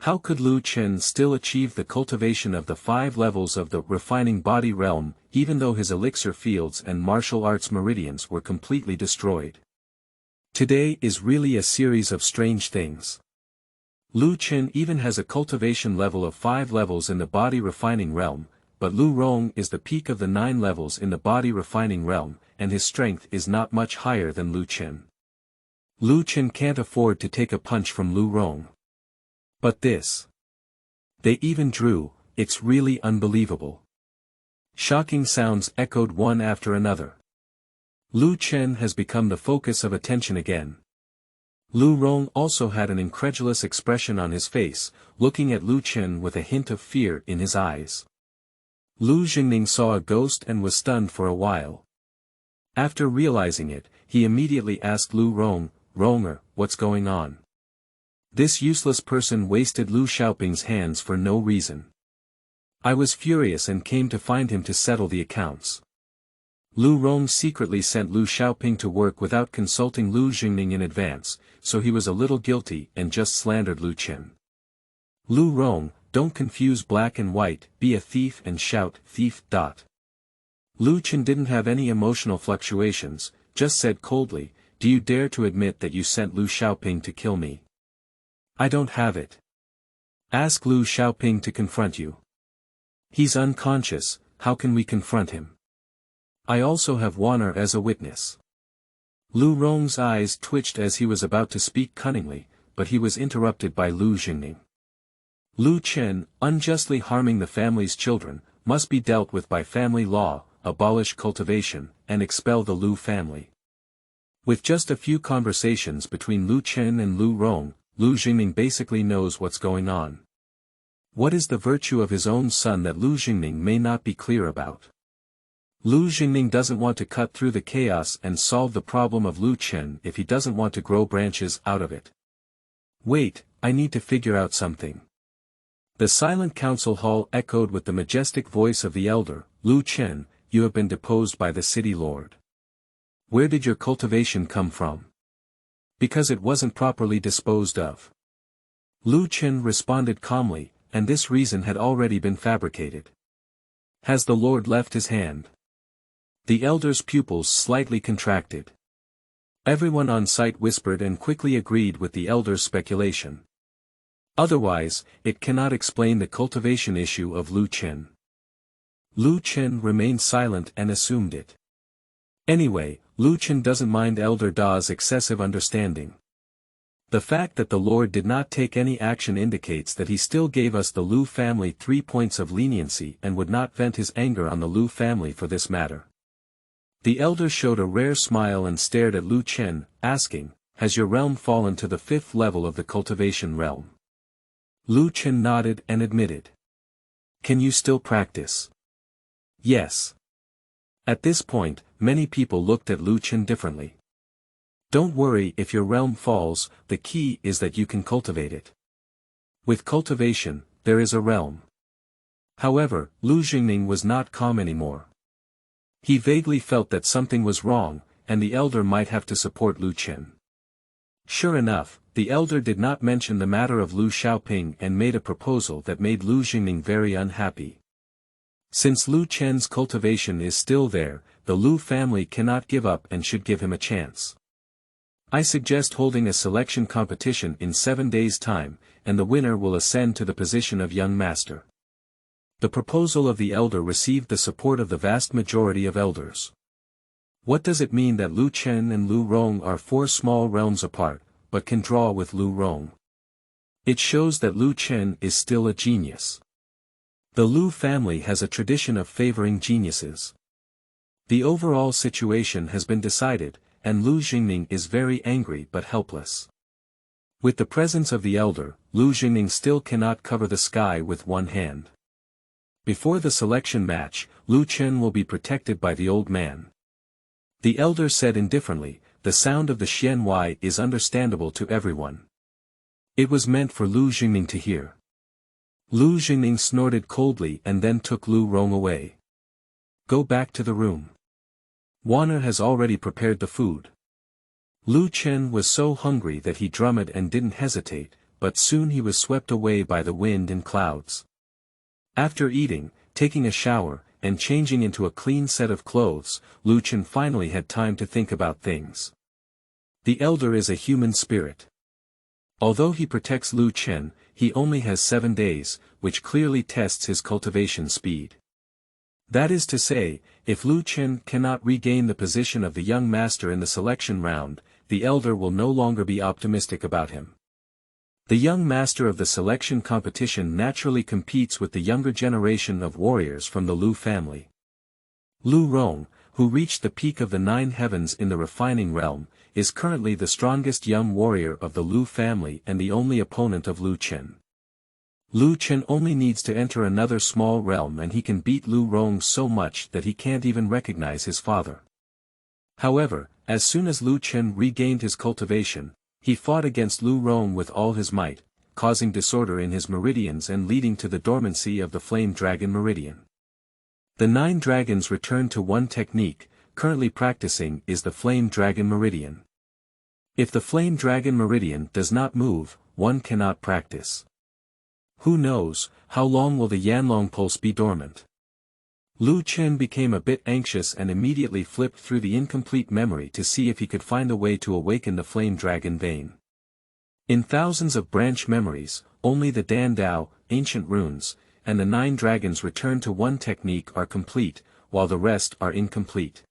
How could Lu Chen still achieve the cultivation of the 5 levels of the refining body realm, even though his elixir fields and martial arts meridians were completely destroyed? Today is really a series of strange things. Lu Chen even has a cultivation level of 5 levels in the body refining realm, but Lu Rong is the peak of the 9 levels in the body refining realm, and his strength is not much higher than Lu Chen. Lu Chen can't afford to take a punch from Lu Rong. But this. They even drew, it's really unbelievable. Shocking sounds echoed one after another. Lu Chen has become the focus of attention again. Lu Rong also had an incredulous expression on his face, looking at Lu Chen with a hint of fear in his eyes. Lu Jingning saw a ghost and was stunned for a while. After realizing it, he immediately asked Lu Rong, "Ronger, what's going on?" This useless person wasted Lu Xiaoping's hands for no reason. I was furious and came to find him to settle the accounts. Lu Rong secretly sent Lu Xiaoping to work without consulting Lu Jingning in advance, so he was a little guilty and just slandered Lu Chen. Lu Rong, don't confuse black and white, be a thief and shout, thief. Lu Chen didn't have any emotional fluctuations, just said coldly, do you dare to admit that you sent Lu Xiaoping to kill me? I don't have it. Ask Lu Xiaoping to confront you. He's unconscious, how can we confront him? I also have Wanner as a witness. Lu Rong's eyes twitched as he was about to speak cunningly, but he was interrupted by Lu Jingning. Lu Chen, unjustly harming the family's children, must be dealt with by family law, abolish cultivation, and expel the Lu family. With just a few conversations between Lu Chen and Lu Rong, Lu Jingning basically knows what's going on. What is the virtue of his own son that Lu Jingning may not be clear about? Lu Jingning doesn't want to cut through the chaos and solve the problem of Lu Chen if he doesn't want to grow branches out of it. Wait, I need to figure out something. The silent council hall echoed with the majestic voice of the elder, Lu Chen, you have been deposed by the city lord. Where did your cultivation come from? Because it wasn't properly disposed of. Lu Chen responded calmly, and this reason had already been fabricated. Has the lord left his hand? The elder's pupils slightly contracted. Everyone on site whispered and quickly agreed with the elder's speculation. Otherwise, it cannot explain the cultivation issue of Lu Chen. Lu Chen remained silent and assumed it. Anyway, Lu Chen doesn't mind Elder Da's excessive understanding. The fact that the Lord did not take any action indicates that he still gave us the Lu family 3 points of leniency and would not vent his anger on the Lu family for this matter. The elder showed a rare smile and stared at Lu Chen, asking, has your realm fallen to the 5th level of the cultivation realm? Lu Chen nodded and admitted. Can you still practice? Yes. At this point, many people looked at Lu Chen differently. Don't worry if your realm falls, the key is that you can cultivate it. With cultivation, there is a realm. However, Lu Jingning was not calm anymore. He vaguely felt that something was wrong, and the elder might have to support Lu Chen. Sure enough, the elder did not mention the matter of Lu Xiaoping and made a proposal that made Lu Jingning very unhappy. Since Lu Chen's cultivation is still there, the Lu family cannot give up and should give him a chance. I suggest holding a selection competition in 7 days' time, and the winner will ascend to the position of young master. The proposal of the elder received the support of the vast majority of elders. What does it mean that Lu Chen and Lu Rong are 4 small realms apart, but can draw with Lu Rong? It shows that Lu Chen is still a genius. The Lu family has a tradition of favoring geniuses. The overall situation has been decided, and Lu Jingning is very angry but helpless. With the presence of the elder, Lu Jingning still cannot cover the sky with one hand. Before the selection match, Lu Chen will be protected by the old man. The elder said indifferently, the sound of the Xianglai is understandable to everyone. It was meant for Lu Jingning to hear. Lu Jingning snorted coldly and then took Lu Rong away. Go back to the room. Wanner has already prepared the food. Lu Chen was so hungry that he drummed and didn't hesitate, but soon he was swept away by the wind and clouds. After eating, taking a shower, and changing into a clean set of clothes, Lu Chen finally had time to think about things. The elder is a human spirit. Although he protects Lu Chen, he only has 7 days, which clearly tests his cultivation speed. That is to say, if Lu Chen cannot regain the position of the young master in the selection round, the elder will no longer be optimistic about him. The young master of the selection competition naturally competes with the younger generation of warriors from the Lu family. Lu Rong, who reached the peak of the 9 heavens in the refining realm, is currently the strongest young warrior of the Lu family and the only opponent of Lu Chen. Lu Chen only needs to enter another small realm and he can beat Lu Rong so much that he can't even recognize his father. However, as soon as Lu Chen regained his cultivation, he fought against Lu Rong with all his might, causing disorder in his meridians and leading to the dormancy of the Flame Dragon Meridian. The 9 dragons returned to one technique, currently practicing is the Flame Dragon Meridian. If the Flame Dragon Meridian does not move, one cannot practice. Who knows, how long will the Yanlong Pulse be dormant? Lu Chen became a bit anxious and immediately flipped through the incomplete memory to see if he could find a way to awaken the flame dragon vein. In thousands of branch memories, only the Dan Dao, ancient runes, and the 9 dragons return to one technique are complete, while the rest are incomplete.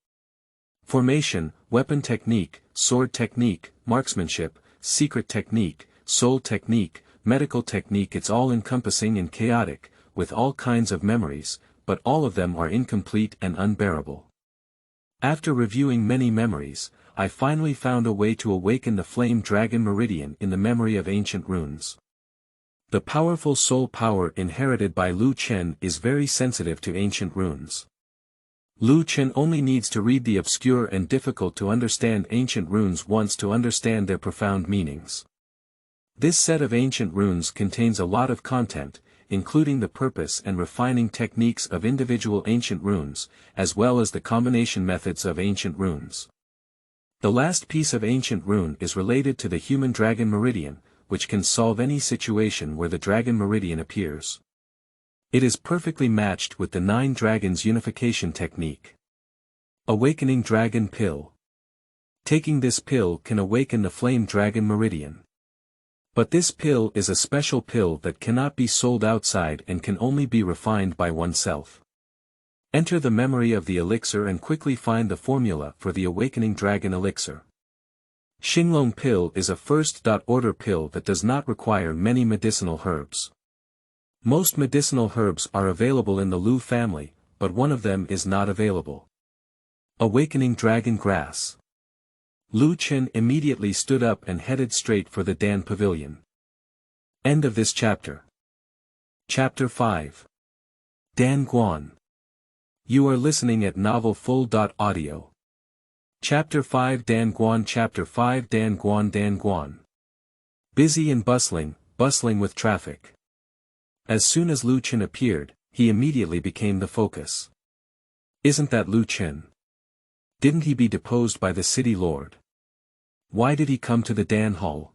Formation, weapon technique, sword technique, marksmanship, secret technique, soul technique, medical technique, it's all encompassing and chaotic, with all kinds of memories, but all of them are incomplete and unbearable. After reviewing many memories, I finally found a way to awaken the flame dragon meridian in the memory of ancient runes. The powerful soul power inherited by Lu Chen is very sensitive to ancient runes. Lu Chen only needs to read the obscure and difficult to understand ancient runes once to understand their profound meanings. This set of ancient runes contains a lot of content, including the purpose and refining techniques of individual ancient runes, as well as the combination methods of ancient runes. The last piece of ancient rune is related to the human dragon meridian, which can solve any situation where the dragon meridian appears. It is perfectly matched with the 9 dragons unification technique. Awakening Dragon Pill. Taking this pill can awaken the flame dragon meridian. But this pill is a special pill that cannot be sold outside and can only be refined by oneself. Enter the memory of the elixir and quickly find the formula for the awakening dragon elixir. Xinglai pill is a first-order pill that does not require many medicinal herbs. Most medicinal herbs are available in the Lu family, but one of them is not available. Awakening Dragon Grass. Lu Chen immediately stood up and headed straight for the Dan Pavilion. End of this chapter. Chapter 5. Dan Guan. You are listening at novelfull.audio. Chapter 5 Dan Guan. Chapter 5 Dan Guan. Dan Guan. Busy and bustling with traffic. As soon as Lu Chen appeared, he immediately became the focus. Isn't that Lu Chen? Didn't he be deposed by the city lord? Why did he come to the Dan Hall?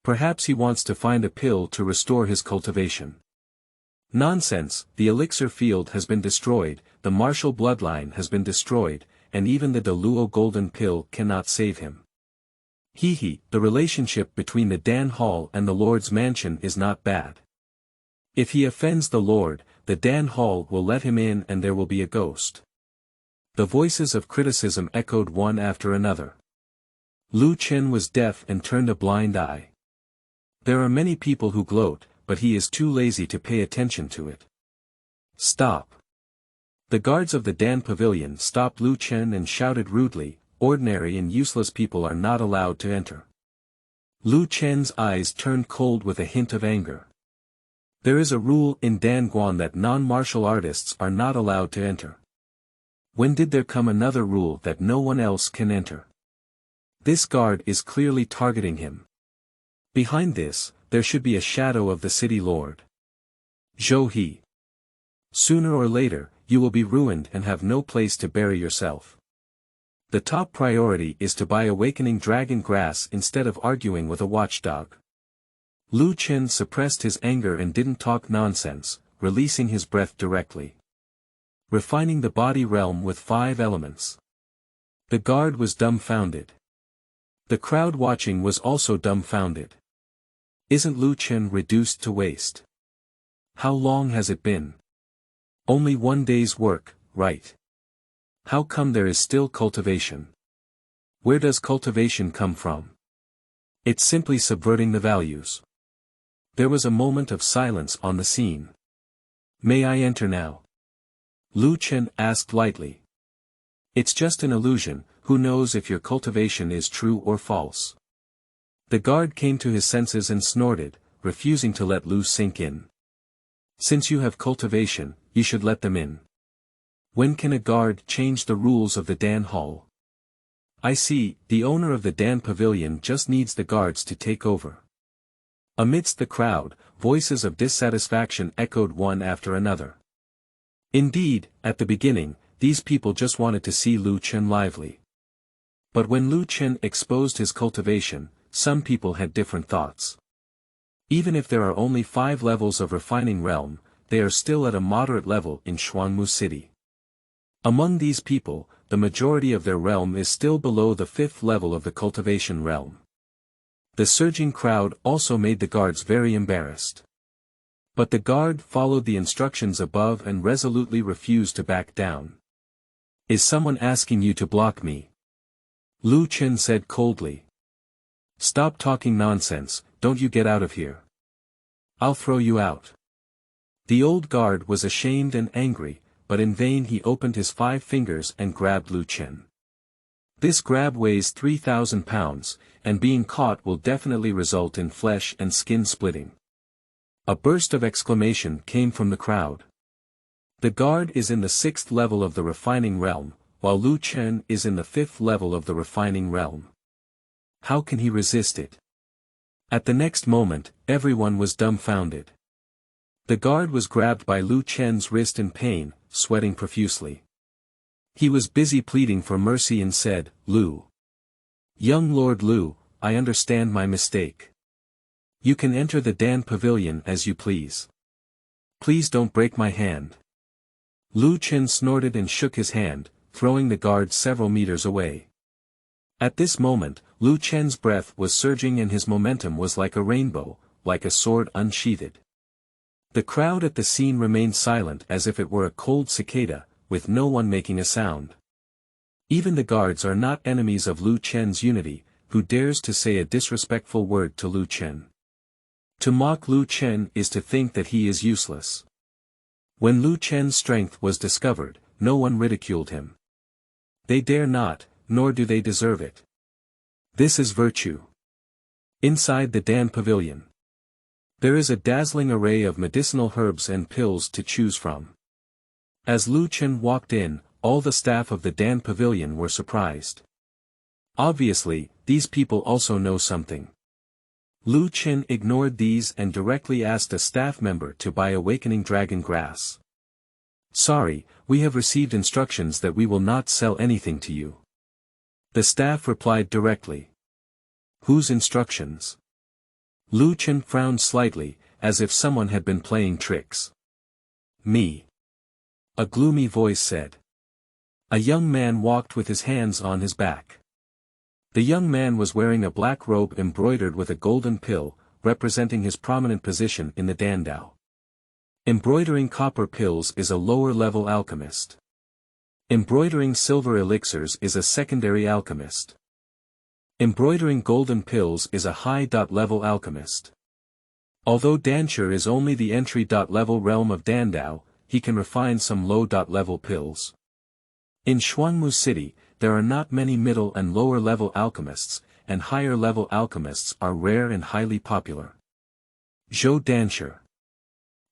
Perhaps he wants to find a pill to restore his cultivation. Nonsense, the elixir field has been destroyed, the martial bloodline has been destroyed, and even the Luo golden pill cannot save him. The relationship between the Dan Hall and the Lord's mansion is not bad. If he offends the Lord, the Dan Hall will let him in and there will be a ghost. The voices of criticism echoed one after another. Lu Chen was deaf and turned a blind eye. There are many people who gloat, but he is too lazy to pay attention to it. Stop. The guards of the Dan Pavilion stopped Lu Chen and shouted rudely, ordinary and useless people are not allowed to enter. Lu Chen's eyes turned cold with a hint of anger. There is a rule in Dan Guan that non-martial artists are not allowed to enter. When did there come another rule that no one else can enter? This guard is clearly targeting him. Behind this, there should be a shadow of the city lord. Zhou He. Sooner or later, you will be ruined and have no place to bury yourself. The top priority is to buy awakening dragon grass instead of arguing with a watchdog. Lu Chen suppressed his anger and didn't talk nonsense, releasing his breath directly. Refining the body realm with 5 elements. The guard was dumbfounded. The crowd watching was also dumbfounded. Isn't Lu Chen reduced to waste? How long has it been? Only 1 day's work, right? How come there is still cultivation? Where does cultivation come from? It's simply subverting the values. There was a moment of silence on the scene. May I enter now? Lu Chen asked lightly. It's just an illusion, who knows if your cultivation is true or false? The guard came to his senses and snorted, refusing to let Lu sink in. Since you have cultivation, you should let them in. When can a guard change the rules of the Dan Hall? I see, the owner of the Dan Pavilion just needs the guards to take over. Amidst the crowd, voices of dissatisfaction echoed one after another. Indeed, at the beginning, these people just wanted to see Lu Chen lively. But when Lu Chen exposed his cultivation, some people had different thoughts. Even if there are only 5 levels of refining realm, they are still at a moderate level in Shuangmu City. Among these people, the majority of their realm is still below the 5th level of the cultivation realm. The surging crowd also made the guards very embarrassed. But the guard followed the instructions above and resolutely refused to back down. "Is someone asking you to block me?" Lu Chen said coldly. "Stop talking nonsense, don't you get out of here. I'll throw you out." The old guard was ashamed and angry, but in vain he opened his 5 fingers and grabbed Lu Chen. This grab weighs 3,000 pounds, and being caught will definitely result in flesh and skin splitting. A burst of exclamation came from the crowd. The guard is in the 6th level of the refining realm, while Lu Chen is in the 5th level of the refining realm. How can he resist it? At the next moment, everyone was dumbfounded. The guard was grabbed by Lu Chen's wrist in pain, sweating profusely. He was busy pleading for mercy and said, Young Lord Lu, I understand my mistake. You can enter the Dan Pavilion as you please. Please don't break my hand." Lu Chen snorted and shook his hand, throwing the guard several meters away. At this moment, Lu Chen's breath was surging and his momentum was like a rainbow, like a sword unsheathed. The crowd at the scene remained silent as if it were a cold cicada, with no one making a sound. Even the guards are not enemies of Lu Chen's unity, who dares to say a disrespectful word to Lu Chen. To mock Lu Chen is to think that he is useless. When Lu Chen's strength was discovered, no one ridiculed him. They dare not, nor do they deserve it. This is virtue. Inside the Dan Pavilion, there is a dazzling array of medicinal herbs and pills to choose from. As Lu Chen walked in, all the staff of the Dan Pavilion were surprised. Obviously, these people also know something. Lu Chen ignored these and directly asked a staff member to buy awakening dragon grass. "Sorry, we have received instructions that we will not sell anything to you." The staff replied directly. "Whose instructions?" Lu Chen frowned slightly, as if someone had been playing tricks. "Me," a gloomy voice said. A young man walked with his hands on his back. The young man was wearing a black robe embroidered with a golden pill, representing his prominent position in the Dandao. Embroidering copper pills is a lower-level alchemist. Embroidering silver elixirs is a secondary alchemist. Embroidering golden pills is a high-level alchemist. Although Dancher is only the entry-level realm of Dandao, he can refine some low-level pills. In Xuanmu City, there are not many middle and lower-level alchemists, and higher-level alchemists are rare and highly popular. Zhou Dancher.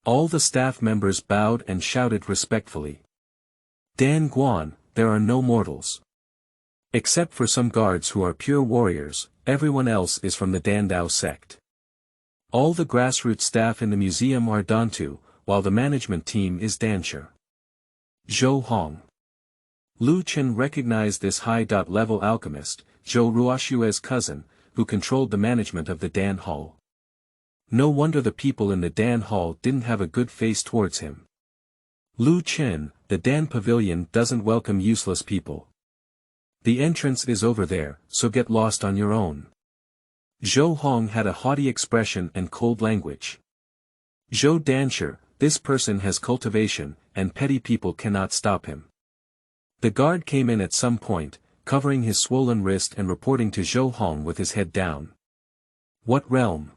All the staff members bowed and shouted respectfully. Dan Guan, there are no mortals. Except for some guards who are pure warriors, everyone else is from the Dandao sect. All the grassroots staff in the museum are Dantu, while the management team is Dancher. Zhou Hong. Lu Chen recognized this high-level alchemist, Zhou Ruoshue's cousin, who controlled the management of the Dan Hall. No wonder the people in the Dan Hall didn't have a good face towards him. Lu Chen, the Dan Pavilion doesn't welcome useless people. The entrance is over there, so get lost on your own. Zhou Hong had a haughty expression and cold language. Zhou Dancher, this person has cultivation, and petty people cannot stop him. The guard came in at some point, covering his swollen wrist and reporting to Zhou Hong with his head down. What realm?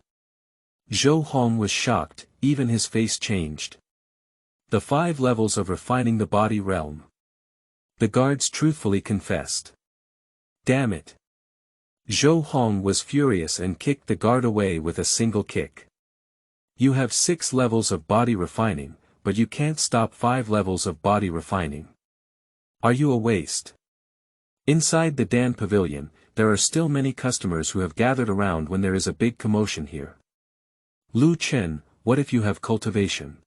Zhou Hong was shocked, even his face changed. The 5 levels of refining the body realm. The guards truthfully confessed. Damn it. Zhou Hong was furious and kicked the guard away with a single kick. You have 6 levels of body refining, but you can't stop 5 levels of body refining. Are you a waste? Inside the Dan Pavilion, there are still many customers who have gathered around when there is a big commotion here. Lu Chen, what if you have cultivation?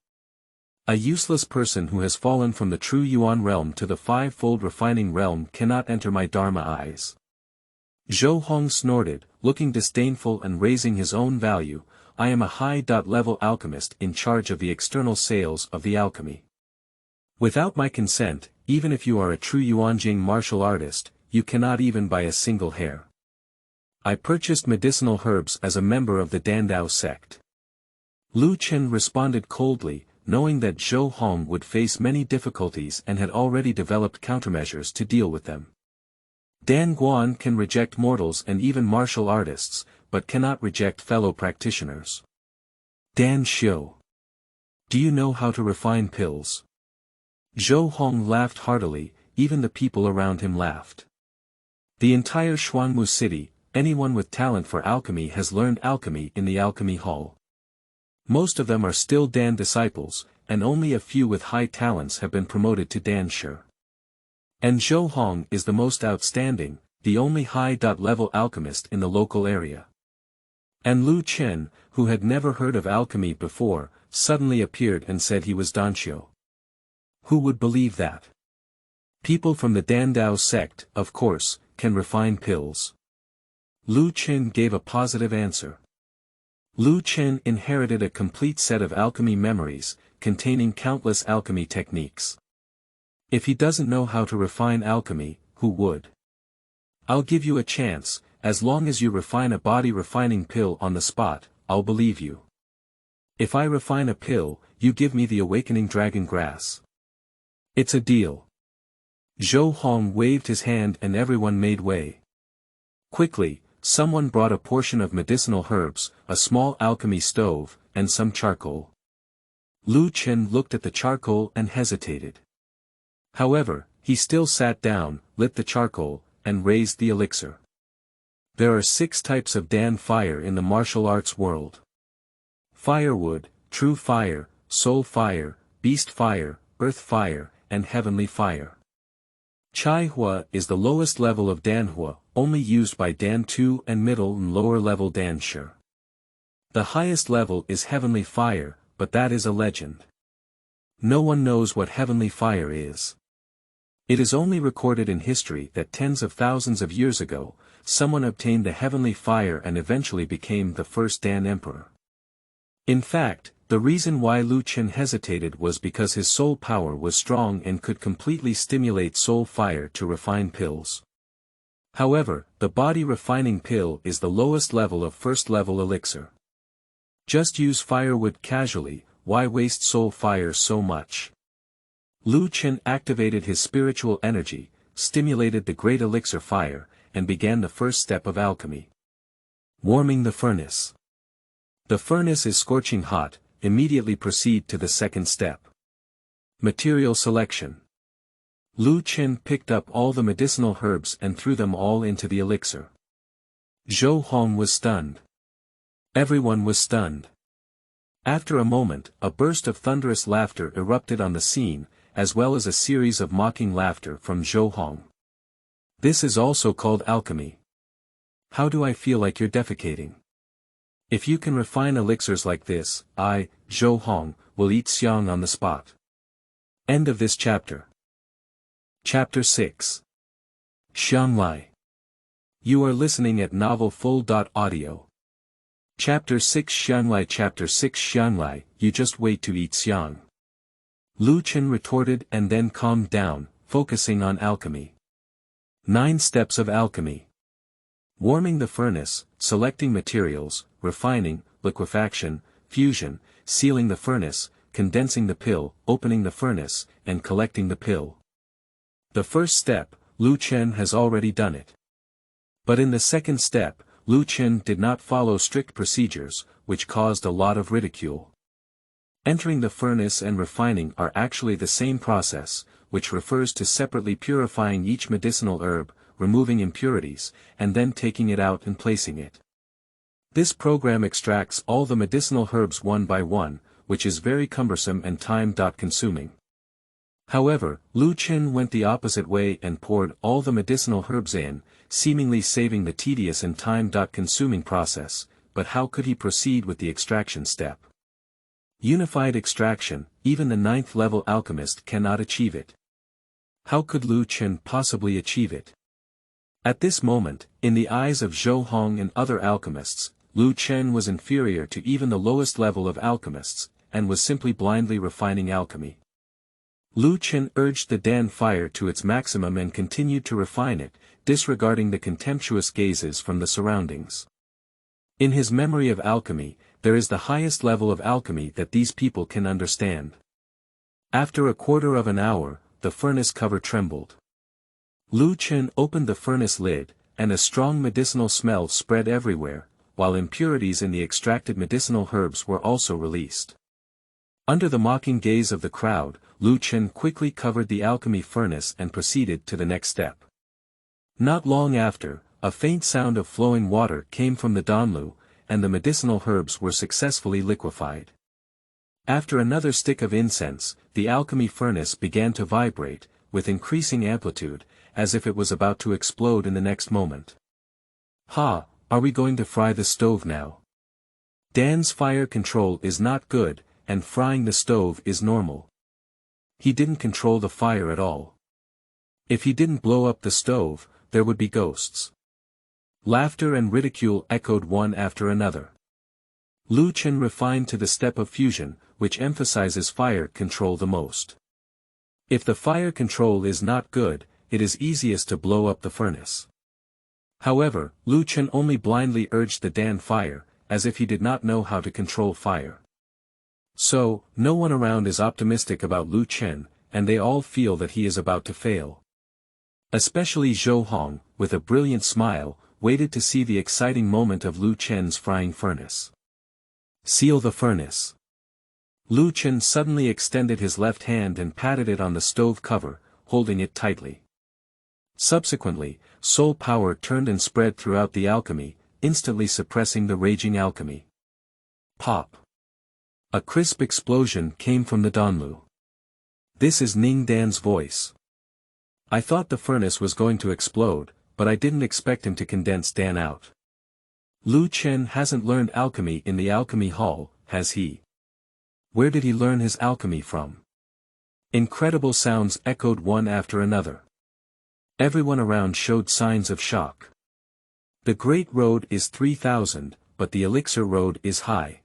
A useless person who has fallen from the true Yuan realm to the 5-fold refining realm cannot enter my Dharma eyes. Zhou Hong snorted, looking disdainful and raising his own value. I am a high-level alchemist in charge of the external sales of the alchemy. Without my consent, even if you are a true Yuanjing martial artist, you cannot even buy a single hair. I purchased medicinal herbs as a member of the Dandao sect. Lu Chen responded coldly, knowing that Zhou Hong would face many difficulties and had already developed countermeasures to deal with them. Dan Guan can reject mortals and even martial artists, but cannot reject fellow practitioners. Dan Xiu. Do you know how to refine pills? Zhou Hong laughed heartily, even the people around him laughed. The entire Xuanmu city, anyone with talent for alchemy has learned alchemy in the alchemy hall. Most of them are still Dan disciples, and only a few with high talents have been promoted to Dan Shi. And Zhou Hong is the most outstanding, the only high-level alchemist in the local area. And Lu Chen, who had never heard of alchemy before, suddenly appeared and said he was Danxiu. Who would believe that? People from the Dandao sect, of course, can refine pills. Lu Chen gave a positive answer. Lu Chen inherited a complete set of alchemy memories, containing countless alchemy techniques. If he doesn't know how to refine alchemy, who would? I'll give you a chance, as long as you refine a body refining pill on the spot, I'll believe you. If I refine a pill, you give me the awakening dragon grass. It's a deal. Zhou Hong waved his hand and everyone made way. Quickly, someone brought a portion of medicinal herbs, a small alchemy stove, and some charcoal. Lu Chen looked at the charcoal and hesitated. However, he still sat down, lit the charcoal, and raised the elixir. There are 6 types of Dan fire in the martial arts world. Firewood, true fire, soul fire, beast fire, earth fire, and heavenly fire. Chai Hua is the lowest level of Dan Hua, only used by Dan 2 and middle and lower level Dan Shi. The highest level is heavenly fire, but that is a legend. No one knows what heavenly fire is. It is only recorded in history that tens of thousands of years ago, someone obtained the heavenly fire and eventually became the first Dan emperor. In fact, the reason why Lu Chen hesitated was because his soul power was strong and could completely stimulate soul fire to refine pills. However, the body refining pill is the lowest level of first level elixir. Just use firewood casually, why waste soul fire so much? Lu Chen activated his spiritual energy, stimulated the great elixir fire, and began the first step of alchemy. Warming the furnace. The furnace is scorching hot, immediately proceed to the second step. Material selection. Lu Chen picked up all the medicinal herbs and threw them all into the elixir. Zhou Hong was stunned. Everyone was stunned. After a moment, a burst of thunderous laughter erupted on the scene, as well as a series of mocking laughter from Zhou Hong. This is also called alchemy. How do I feel like you're defecating? If you can refine elixirs like this, I, Zhou Hong, will eat Xiang on the spot. End of this chapter. Chapter 6. Xianglai. You are listening at novelfull.audio. Chapter 6 Xianglai. Chapter 6 Xianglai, you just wait to eat Xiang. Lu Chen retorted and then calmed down, focusing on alchemy. 9 steps of alchemy. Warming the furnace, selecting materials, refining, liquefaction, fusion, sealing the furnace, condensing the pill, opening the furnace, and collecting the pill. The first step, Lu Chen has already done it. But in the second step, Lu Chen did not follow strict procedures, which caused a lot of ridicule. Entering the furnace and refining are actually the same process, which refers to separately purifying each medicinal herb, removing impurities, and then taking it out and placing it. This program extracts all the medicinal herbs one by one, which is very cumbersome and time-consuming. However, Lu Chen went the opposite way and poured all the medicinal herbs in, seemingly saving the tedious and time-consuming process, but how could he proceed with the extraction step? Unified extraction, even the 9th level alchemist cannot achieve it. How could Lu Chen possibly achieve it? At this moment, in the eyes of Zhou Hong and other alchemists, Lu Chen was inferior to even the lowest level of alchemists, and was simply blindly refining alchemy. Lu Chen urged the Dan fire to its maximum and continued to refine it, disregarding the contemptuous gazes from the surroundings. In his memory of alchemy, there is the highest level of alchemy that these people can understand. After a quarter of an hour, the furnace cover trembled. Lu Chen opened the furnace lid, and a strong medicinal smell spread everywhere, while impurities in the extracted medicinal herbs were also released. Under the mocking gaze of the crowd, Lu Chen quickly covered the alchemy furnace and proceeded to the next step. Not long after, a faint sound of flowing water came from the Danlu, and the medicinal herbs were successfully liquefied. After another stick of incense, the alchemy furnace began to vibrate, with increasing amplitude, as if it was about to explode in the next moment. "Ha, are we going to fry the stove now? Dan's fire control is not good, and frying the stove is normal. He didn't control the fire at all. If he didn't blow up the stove, there would be ghosts." Laughter and ridicule echoed one after another. Lu Chen refined to the step of fusion, which emphasizes fire control the most. If the fire control is not good, it is easiest to blow up the furnace. However, Lu Chen only blindly urged the Dan fire, as if he did not know how to control fire. So, no one around is optimistic about Lu Chen, and they all feel that he is about to fail. Especially Zhou Hong, with a brilliant smile, waited to see the exciting moment of Lu Chen's frying furnace. "Seal the furnace." Lu Chen suddenly extended his left hand and patted it on the stove cover, holding it tightly. Subsequently, soul power turned and spread throughout the alchemy, instantly suppressing the raging alchemy. Pop! A crisp explosion came from the Danlu. "This is Ning Dan's voice. I thought the furnace was going to explode, but I didn't expect him to condense Dan out. Lu Chen hasn't learned alchemy in the alchemy hall, has he? Where did he learn his alchemy from?" Incredible sounds echoed one after another. Everyone around showed signs of shock. The Great Road is 3,000, but the Elixir Road is high.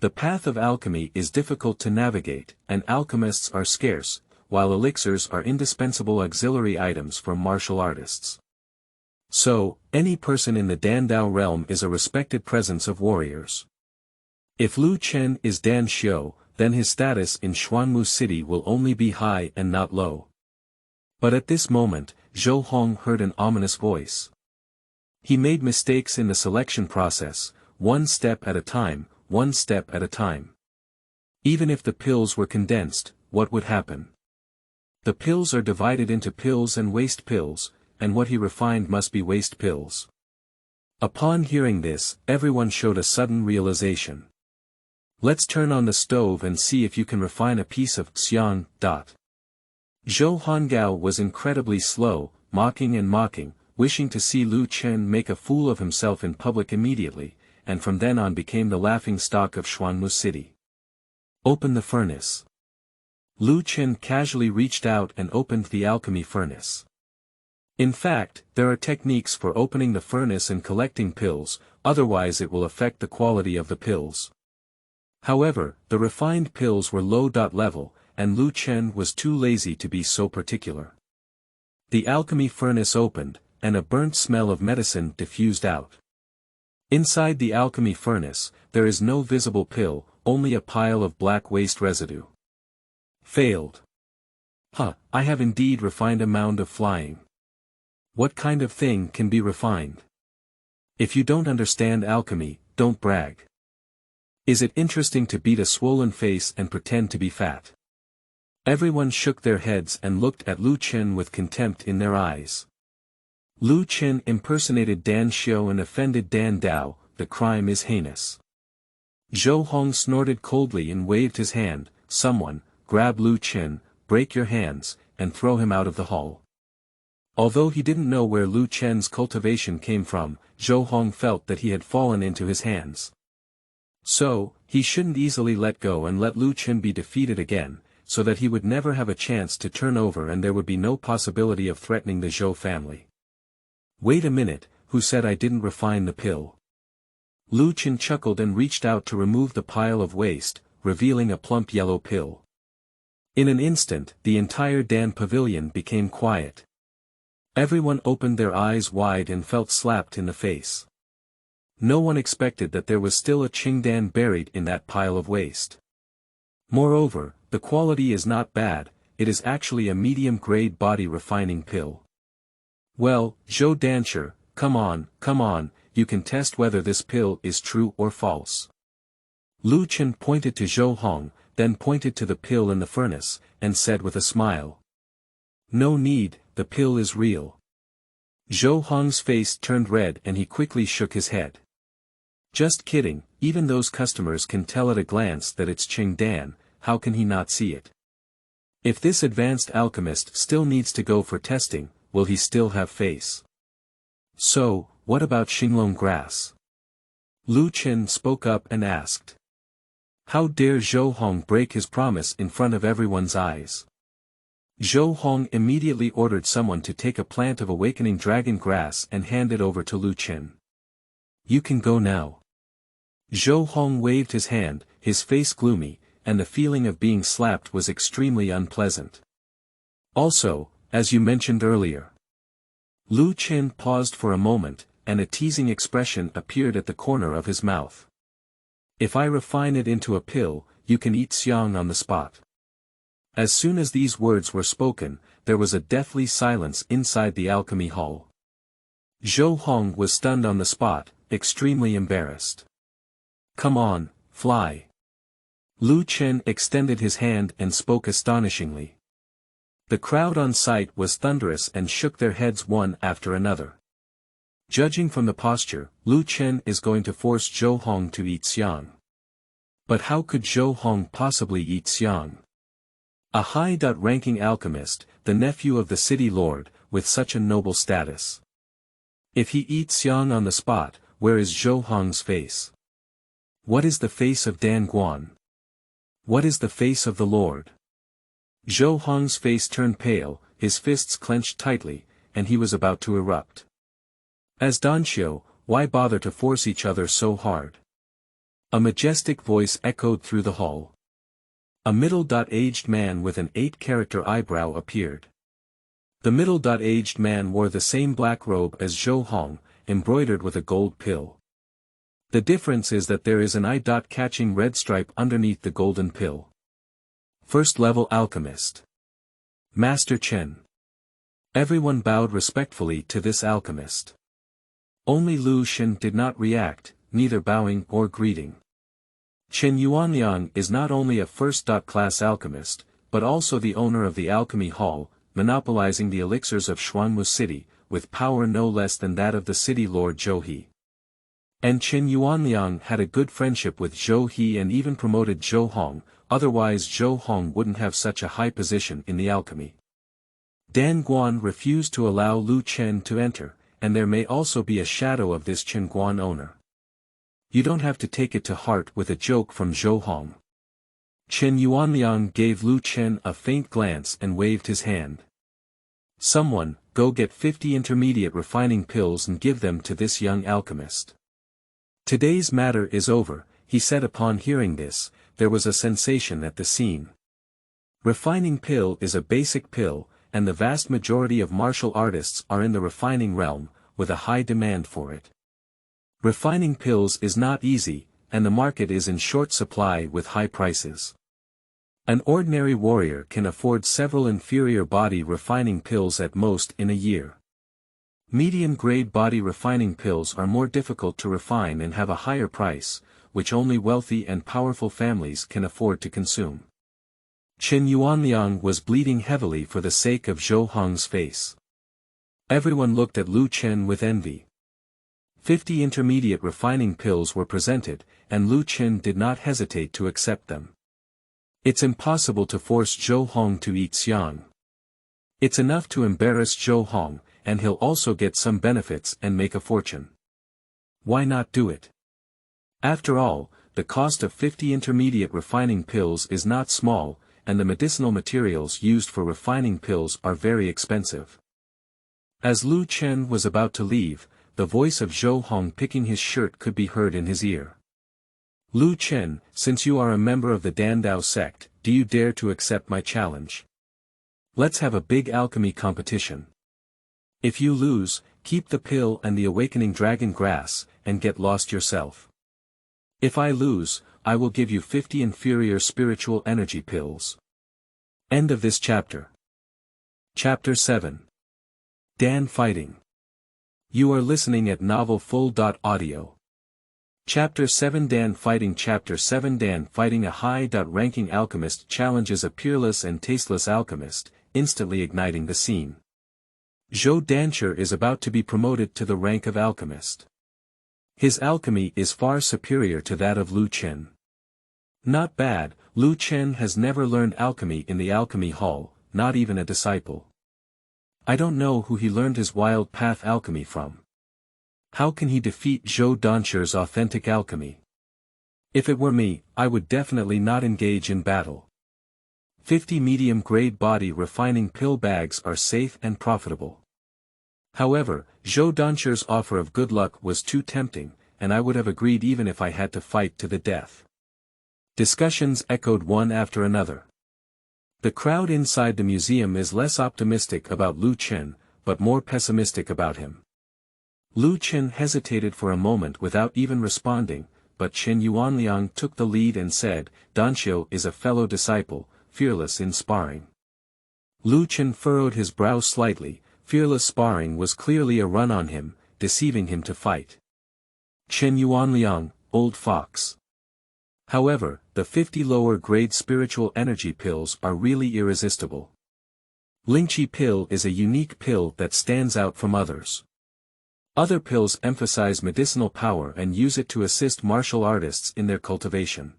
The path of alchemy is difficult to navigate, and alchemists are scarce, while elixirs are indispensable auxiliary items for martial artists. So, any person in the Dan Dao realm is a respected presence of warriors. If Lu Chen is Dan Xiu, then his status in Xuanmu City will only be high and not low. But at this moment, Zhou Hong heard an ominous voice. He made mistakes in the selection process, one step at a time, one step at a time. Even if the pills were condensed, what would happen? The pills are divided into pills and waste pills, and what he refined must be waste pills. Upon hearing this, everyone showed a sudden realization. "Let's turn on the stove and see if you can refine a piece of xiang. Zhou Hongao was incredibly slow, mocking and mocking, wishing to see Lu Chen make a fool of himself in public immediately, and from then on became the laughing stock of Xuanmu City. "Open the furnace." Lu Chen casually reached out and opened the alchemy furnace. In fact, there are techniques for opening the furnace and collecting pills, otherwise it will affect the quality of the pills. However, the refined pills were low level, and Lu Chen was too lazy to be so particular. The alchemy furnace opened, and a burnt smell of medicine diffused out. Inside the alchemy furnace, there is no visible pill, only a pile of black waste residue. Failed. I have indeed refined a mound of flying. What kind of thing can be refined? If you don't understand alchemy, don't brag. Is it interesting to beat a swollen face and pretend to be fat? Everyone shook their heads and looked at Lu Chen with contempt in their eyes. Lu Chen impersonated Dan Xiu and offended Dan Dao, the crime is heinous. Zhou Hong snorted coldly and waved his hand, "Someone, grab Lu Chen, break your hands, and throw him out of the hall." Although he didn't know where Lu Chen's cultivation came from, Zhou Hong felt that he had fallen into his hands. So, he shouldn't easily let go and let Lu Chen be defeated again, so that he would never have a chance to turn over and there would be no possibility of threatening the Zhou family. "Wait a minute, who said I didn't refine the pill?" Lu Chen chuckled and reached out to remove the pile of waste, revealing a plump yellow pill. In an instant, the entire Dan pavilion became quiet. Everyone opened their eyes wide and felt slapped in the face. No one expected that there was still a Qing Dan buried in that pile of waste. Moreover, the quality is not bad, it is actually a medium-grade body refining pill. Well, Zhou Dancher, come on, you can test whether this pill is true or false. Lu Chen pointed to Zhou Hong, then pointed to the pill in the furnace, and said with a smile. No need, the pill is real. Zhou Hong's face turned red and he quickly shook his head. Just kidding, even those customers can tell at a glance that it's Qing Dan, how can he not see it? If this advanced alchemist still needs to go for testing, will he still have face? So, what about Xinglong grass? Lu Chen spoke up and asked. How dare Zhou Hong break his promise in front of everyone's eyes? Zhou Hong immediately ordered someone to take a plant of awakening dragon grass and hand it over to Lu Chen. You can go now. Zhou Hong waved his hand, his face gloomy, and the feeling of being slapped was extremely unpleasant. Also, as you mentioned earlier. Lu Chen paused for a moment, and a teasing expression appeared at the corner of his mouth. If I refine it into a pill, you can eat Xiang on the spot. As soon as these words were spoken, there was a deathly silence inside the alchemy hall. Zhou Hong was stunned on the spot, extremely embarrassed. Come on, fly. Lu Chen extended his hand and spoke astonishingly. The crowd on site was thunderous and shook their heads one after another. Judging from the posture, Lu Chen is going to force Zhou Hong to eat Xiang. But how could Zhou Hong possibly eat Xiang? A high-ranking alchemist, the nephew of the city lord, with such a noble status. If he eats Xiang on the spot, where is Zhou Hong's face? What is the face of Dan Guan? What is the face of the lord? Zhou Hong's face turned pale, his fists clenched tightly, and he was about to erupt. As Danxiu, why bother to force each other so hard? A majestic voice echoed through the hall. A middle-aged man with an 8-character eyebrow appeared. The middle-aged man wore the same black robe as Zhou Hong, embroidered with a gold pill. The difference is that there is an eye-catching red stripe underneath the golden pill. First-level alchemist. Master Chen. Everyone bowed respectfully to this alchemist. Only Lu Chen did not react, neither bowing or greeting. Chen Yuanliang is not only a first-class alchemist, but also the owner of the alchemy hall, monopolizing the elixirs of Xuanmu City, with power no less than that of the city lord Zhou He. And Chen Yuanliang had a good friendship with Zhou He and even promoted Zhou Hong, otherwise Zhou Hong wouldn't have such a high position in the alchemy. Dan Guan refused to allow Lu Chen to enter, and there may also be a shadow of this Chen Guan owner. You don't have to take it to heart with a joke from Zhou Hong. Chen Yuanliang gave Lu Chen a faint glance and waved his hand. Someone, go get 50 intermediate refining pills and give them to this young alchemist. Today's matter is over, he said. Upon hearing this, there was a sensation at the scene. Refining pill is a basic pill, and the vast majority of martial artists are in the refining realm, with a high demand for it. Refining pills is not easy, and the market is in short supply with high prices. An ordinary warrior can afford several inferior body refining pills at most in a year. Medium-grade body refining pills are more difficult to refine and have a higher price, which only wealthy and powerful families can afford to consume. Chen Yuanliang was bleeding heavily for the sake of Zhou Hong's face. Everyone looked at Lu Chen with envy. 50 intermediate refining pills were presented, and Lu Chen did not hesitate to accept them. It's impossible to force Zhou Hong to eat Xiang. It's enough to embarrass Zhou Hong, and he'll also get some benefits and make a fortune. Why not do it? After all, the cost of 50 intermediate refining pills is not small, and the medicinal materials used for refining pills are very expensive. As Lu Chen was about to leave, the voice of Zhou Hong picking his shirt could be heard in his ear. Lu Chen, since you are a member of the Dandao sect, do you dare to accept my challenge? Let's have a big alchemy competition. If you lose, keep the pill and the awakening dragon grass, and get lost yourself. If I lose, I will give you 50 inferior spiritual energy pills. End of this chapter. Chapter 7. Dan Fighting. You are listening at Novel Full.audio. Chapter 7 Dan Fighting. Chapter 7 Dan Fighting. A high-ranking alchemist challenges a peerless and tasteless alchemist, instantly igniting the scene. Zhou Dancher is about to be promoted to the rank of alchemist. His alchemy is far superior to that of Lu Chen. Not bad, Lu Chen has never learned alchemy in the alchemy hall, not even a disciple. I don't know who he learned his wild path alchemy from. How can he defeat Zhou Dancher's authentic alchemy? If it were me, I would definitely not engage in battle. 50 medium-grade body refining pill bags are safe and profitable. However, Zhou Dancher's offer of good luck was too tempting, and I would have agreed even if I had to fight to the death. Discussions echoed one after another. The crowd inside the museum is less optimistic about Lu Chen, but more pessimistic about him. Lu Chen hesitated for a moment without even responding, but Chen Yuanliang took the lead and said, Danxiu is a fellow disciple, fearless in sparring. Lu Chen furrowed his brow slightly. Fearless sparring was clearly a run on him, deceiving him to fight. Chen Yuanliang, old fox. However, the 50 lower-grade spiritual energy pills are really irresistible. Lingqi pill is a unique pill that stands out from others. Other pills emphasize medicinal power and use it to assist martial artists in their cultivation.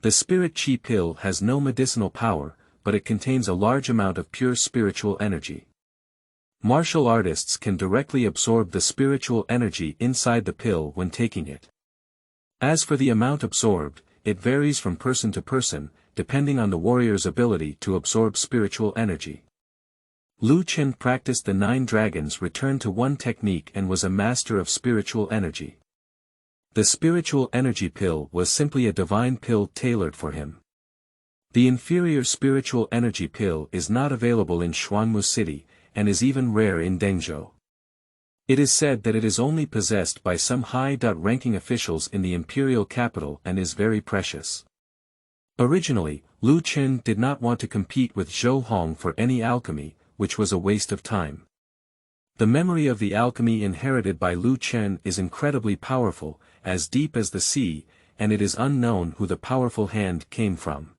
The spirit qi pill has no medicinal power, but it contains a large amount of pure spiritual energy. Martial artists can directly absorb the spiritual energy inside the pill when taking it. As for the amount absorbed, it varies from person to person, depending on the warrior's ability to absorb spiritual energy. Lu Chen practiced the 9 dragons return to one technique and was a master of spiritual energy. The spiritual energy pill was simply a divine pill tailored for him. The inferior spiritual energy pill is not available in Xuanmu City, and is even rare in Dengzhou. It is said that it is only possessed by some high-ranking officials in the imperial capital and is very precious. Originally, Lu Chen did not want to compete with Zhou Hong for any alchemy, which was a waste of time. The memory of the alchemy inherited by Lu Chen is incredibly powerful, as deep as the sea, and it is unknown who the powerful hand came from.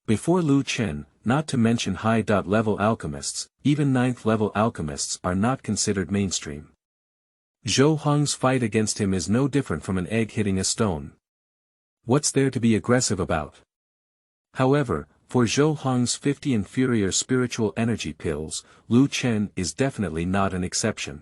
Before Lu Chen, not to mention high-level alchemists, even 9th-level alchemists are not considered mainstream. Zhou Hong's fight against him is no different from an egg hitting a stone. What's there to be aggressive about? However, for Zhou Hong's 50 inferior spiritual energy pills, Lu Chen is definitely not an exception.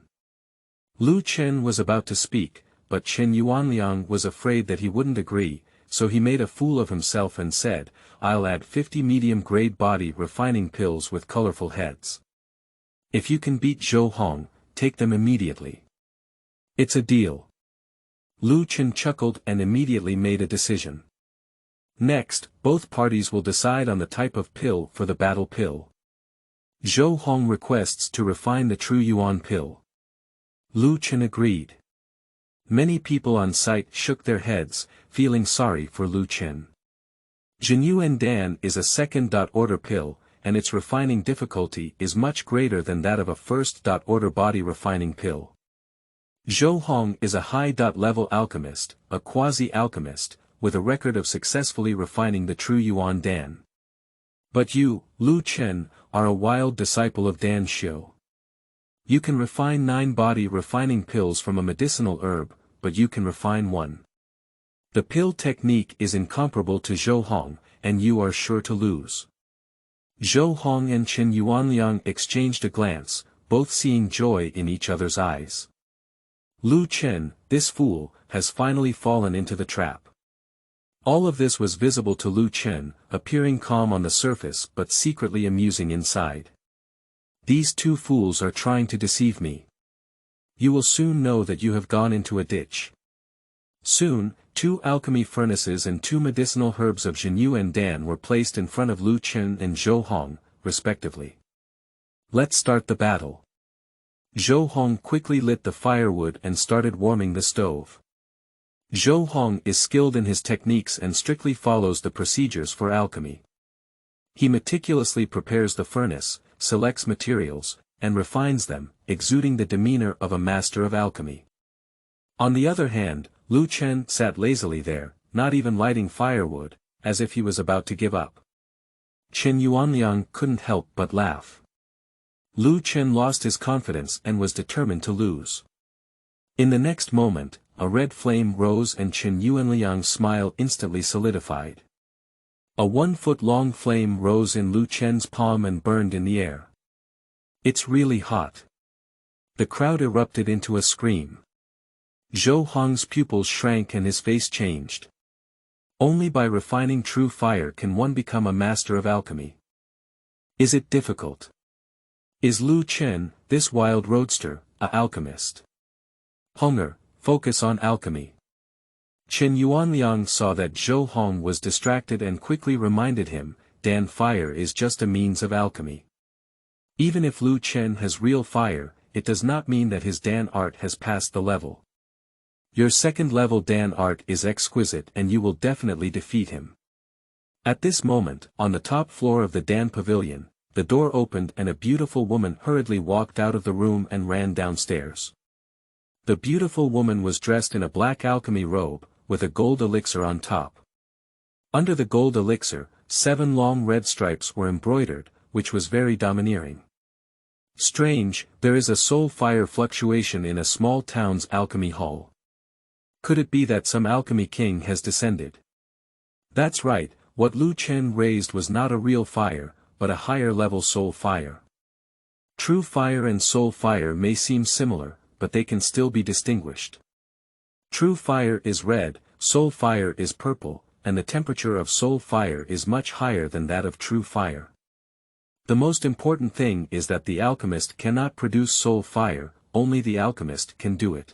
Lu Chen was about to speak, but Chen Yuanliang was afraid that he wouldn't agree, so he made a fool of himself and said, I'll add 50 medium-grade body refining pills with colorful heads. If you can beat Zhou Hong, take them immediately. It's a deal. Lu Chen chuckled and immediately made a decision. Next, both parties will decide on the type of pill for the battle pill. Zhou Hong requests to refine the true yuan pill. Lu Chen agreed. Many people on site shook their heads, feeling sorry for Lu Chen. Jinyuan Dan is a second-order pill, and its refining difficulty is much greater than that of a first-order body refining pill. Zhou Hong is a high-level alchemist, a quasi-alchemist, with a record of successfully refining the true Yuan Dan. But you, Lu Chen, are a wild disciple of Dan Xiu. You can refine 9 body refining pills from a medicinal herb, but you can refine 1. The pill technique is incomparable to Zhou Hong, and you are sure to lose. Zhou Hong and Chen Yuanliang exchanged a glance, both seeing joy in each other's eyes. Lu Chen, this fool, has finally fallen into the trap. All of this was visible to Lu Chen, appearing calm on the surface but secretly amusing inside. These 2 fools are trying to deceive me. You will soon know that you have gone into a ditch. Soon, 2 alchemy furnaces and 2 medicinal herbs of Jin Qing Dan were placed in front of Lu Chen and Zhou Hong, respectively. Let's start the battle. Zhou Hong quickly lit the firewood and started warming the stove. Zhou Hong is skilled in his techniques and strictly follows the procedures for alchemy. He meticulously prepares the furnace, selects materials, and refines them, exuding the demeanor of a master of alchemy. On the other hand, Lu Chen sat lazily there, not even lighting firewood, as if he was about to give up. Qin Yuanliang couldn't help but laugh. Lu Chen lost his confidence and was determined to lose. In the next moment, a red flame rose and Qin Yuanliang's smile instantly solidified. A 1-foot-long flame rose in Lu Chen's palm and burned in the air. It's really hot. The crowd erupted into a scream. Zhou Hong's pupils shrank and his face changed. Only by refining true fire can one become a master of alchemy. Is it difficult? Is Lu Chen, this wild roadster, a alchemist? Hunger, focus on alchemy. Qin Yuanliang saw that Zhou Hong was distracted and quickly reminded him, Dan fire is just a means of alchemy. Even if Lu Chen has real fire, it does not mean that his Dan art has passed the level. Your second-level Dan art is exquisite and you will definitely defeat him. At this moment, on the top floor of the Dan pavilion, the door opened and a beautiful woman hurriedly walked out of the room and ran downstairs. The beautiful woman was dressed in a black alchemy robe, with a gold elixir on top. Under the gold elixir, 7 long red stripes were embroidered, which was very domineering. Strange, there is a soul fire fluctuation in a small town's alchemy hall. Could it be that some alchemy king has descended? That's right, what Lu Chen raised was not a real fire, but a higher-level soul fire. True fire and soul fire may seem similar, but they can still be distinguished. True fire is red, soul fire is purple, and the temperature of soul fire is much higher than that of true fire. The most important thing is that the alchemist cannot produce soul fire, only the alchemist can do it.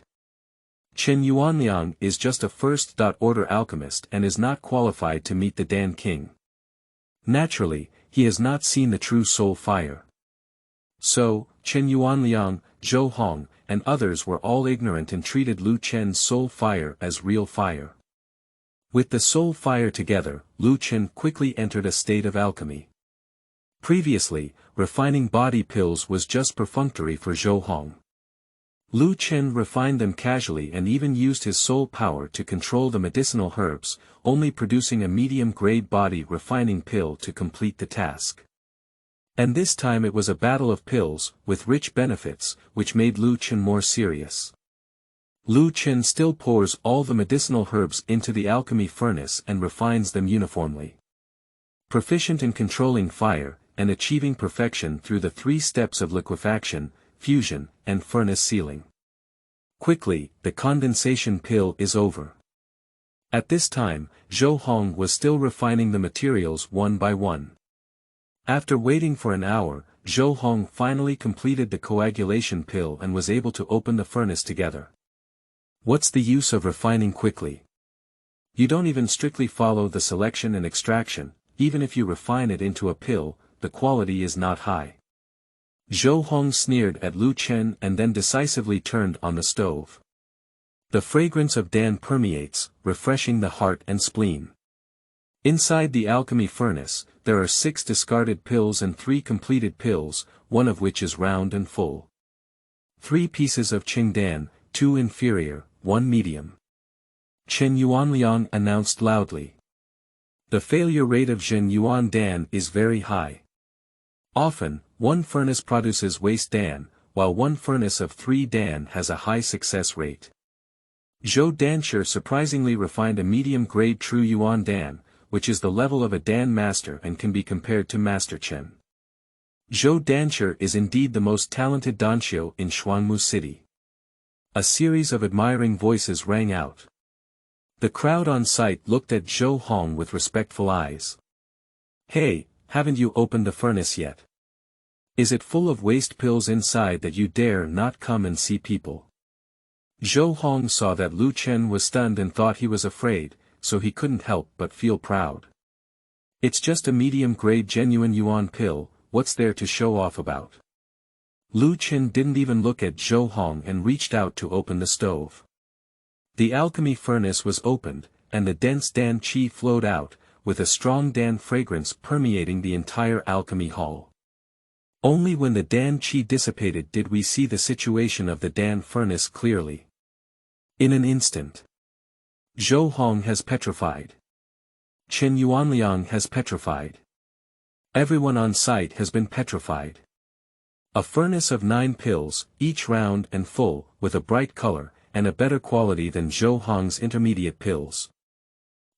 Qin Yuanliang is just a first-order alchemist and is not qualified to meet the Dan King. Naturally, he has not seen the true soul fire. So, Qin Yuanliang, Zhou Hong, and others were all ignorant and treated Lu Chen's soul fire as real fire. With the soul fire together, Lu Chen quickly entered a state of alchemy. Previously, refining body pills was just perfunctory for Zhou Hong. Lu Chen refined them casually and even used his soul power to control the medicinal herbs, only producing a medium-grade body refining pill to complete the task. And this time it was a battle of pills, with rich benefits, which made Lu Chen more serious. Lu Chen still pours all the medicinal herbs into the alchemy furnace and refines them uniformly. Proficient in controlling fire, and achieving perfection through the 3 steps of liquefaction, fusion, and furnace sealing. Quickly, the condensation pill is over. At this time, Zhou Hong was still refining the materials one by one. After waiting for an hour, Zhou Hong finally completed the coagulation pill and was able to open the furnace together. What's the use of refining quickly? You don't even strictly follow the selection and extraction, even if you refine it into a pill, the quality is not high. Zhou Hong sneered at Lu Chen and then decisively turned on the stove. The fragrance of Dan permeates, refreshing the heart and spleen. Inside the alchemy furnace, there are 6 discarded pills and 3 completed pills, one of which is round and full. 3 pieces of Qing Dan, 2 inferior, 1 medium. Qin Yuanliang announced loudly. The failure rate of Jin Yuan Dan is very high. Often, 1 furnace produces waste Dan, while 1 furnace of 3 Dan has a high success rate. Zhou Danshi surprisingly refined a medium-grade true Yuan Dan, which is the level of a Dan master and can be compared to Master Chen. Zhou Danshi is indeed the most talented danshio in Shuangmu City. A series of admiring voices rang out. The crowd on site looked at Zhou Hong with respectful eyes. Hey, haven't you opened the furnace yet? Is it full of waste pills inside that you dare not come and see people? Zhou Hong saw that Lu Chen was stunned and thought he was afraid, so he couldn't help but feel proud. It's just a medium-grade genuine yuan pill, what's there to show off about? Lu Chen didn't even look at Zhou Hong and reached out to open the stove. The alchemy furnace was opened, and the dense Dan qi flowed out, with a strong Dan fragrance permeating the entire alchemy hall. Only when the Dan qi dissipated did we see the situation of the Dan furnace clearly. In an instant, Zhou Hong has petrified. Chen Yuanliang has petrified. Everyone on site has been petrified. A furnace of 9 pills, each round and full, with a bright color, and a better quality than Zhou Hong's intermediate pills.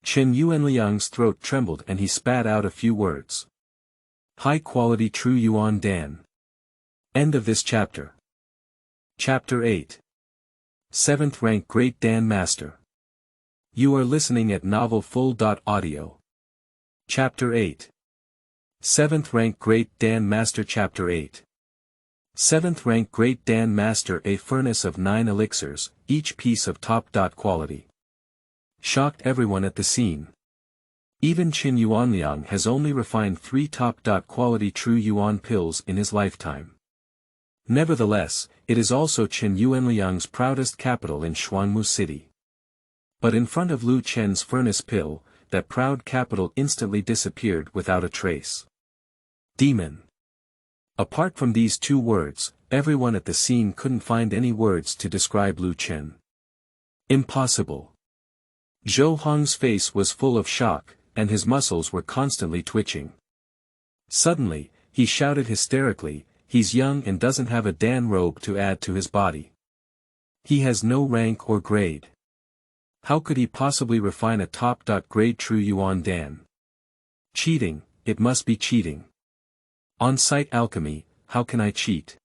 Chen Yuanliang's throat trembled and he spat out a few words. High-quality true Yuan Dan. End of this chapter. Chapter 8. 7th Rank Great Dan Master. You are listening at novelfull.audio. Chapter 8. 7th Rank Great Dan Master. Chapter 8. 7th Rank Great Dan Master. A furnace of 9 elixirs, each piece of top quality. Shocked everyone at the scene. Even Chen Yuanliang has only refined 3 top quality true yuan pills in his lifetime. Nevertheless, it is also Chen Yuanliang's proudest capital in Xuanmu City. But in front of Lu Chen's furnace pill, that proud capital instantly disappeared without a trace. Demon. Apart from these 2 words, everyone at the scene couldn't find any words to describe Lu Chen. Impossible. Zhou Hong's face was full of shock, and his muscles were constantly twitching. Suddenly, he shouted hysterically, he's young and doesn't have a Dan robe to add to his body. He has no rank or grade. How could he possibly refine a top-grade true yuan Dan? Cheating, it must be cheating. On-site alchemy, how can I cheat?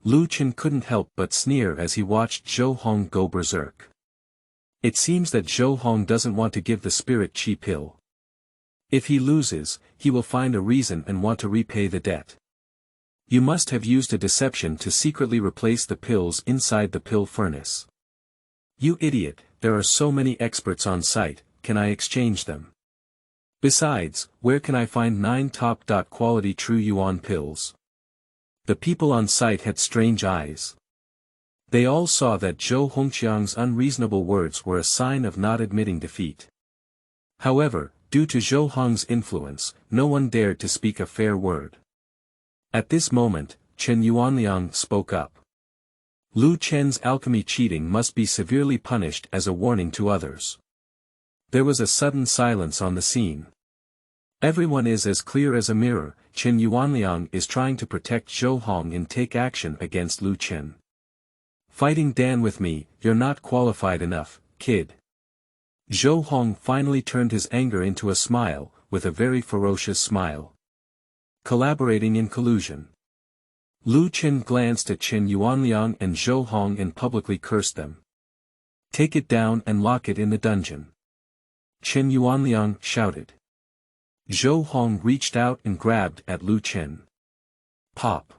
Lu Chen couldn't help but sneer as he watched Zhou Hong go berserk. It seems that Zhou Hong doesn't want to give the spirit qi pill. If he loses, he will find a reason and want to repay the debt. You must have used a deception to secretly replace the pills inside the pill furnace. You idiot, there are so many experts on site, can I exchange them? Besides, where can I find 9 top quality true yuan pills? The people on site had strange eyes. They all saw that Zhou Hongqiang's unreasonable words were a sign of not admitting defeat. However, due to Zhou Hong's influence, no one dared to speak a fair word. At this moment, Chen Yuanliang spoke up. Lu Chen's alchemy cheating must be severely punished as a warning to others. There was a sudden silence on the scene. Everyone is as clear as a mirror, Chen Yuanliang is trying to protect Zhou Hong and take action against Lu Chen. Fighting Dan with me, you're not qualified enough, kid. Zhou Hong finally turned his anger into a smile, with a very ferocious smile. Collaborating in collusion. Lu Chen glanced at Chen Yuanliang and Zhou Hong and publicly cursed them. Take it down and lock it in the dungeon. Chen Yuanliang shouted. Zhou Hong reached out and grabbed at Lu Chen. Pop.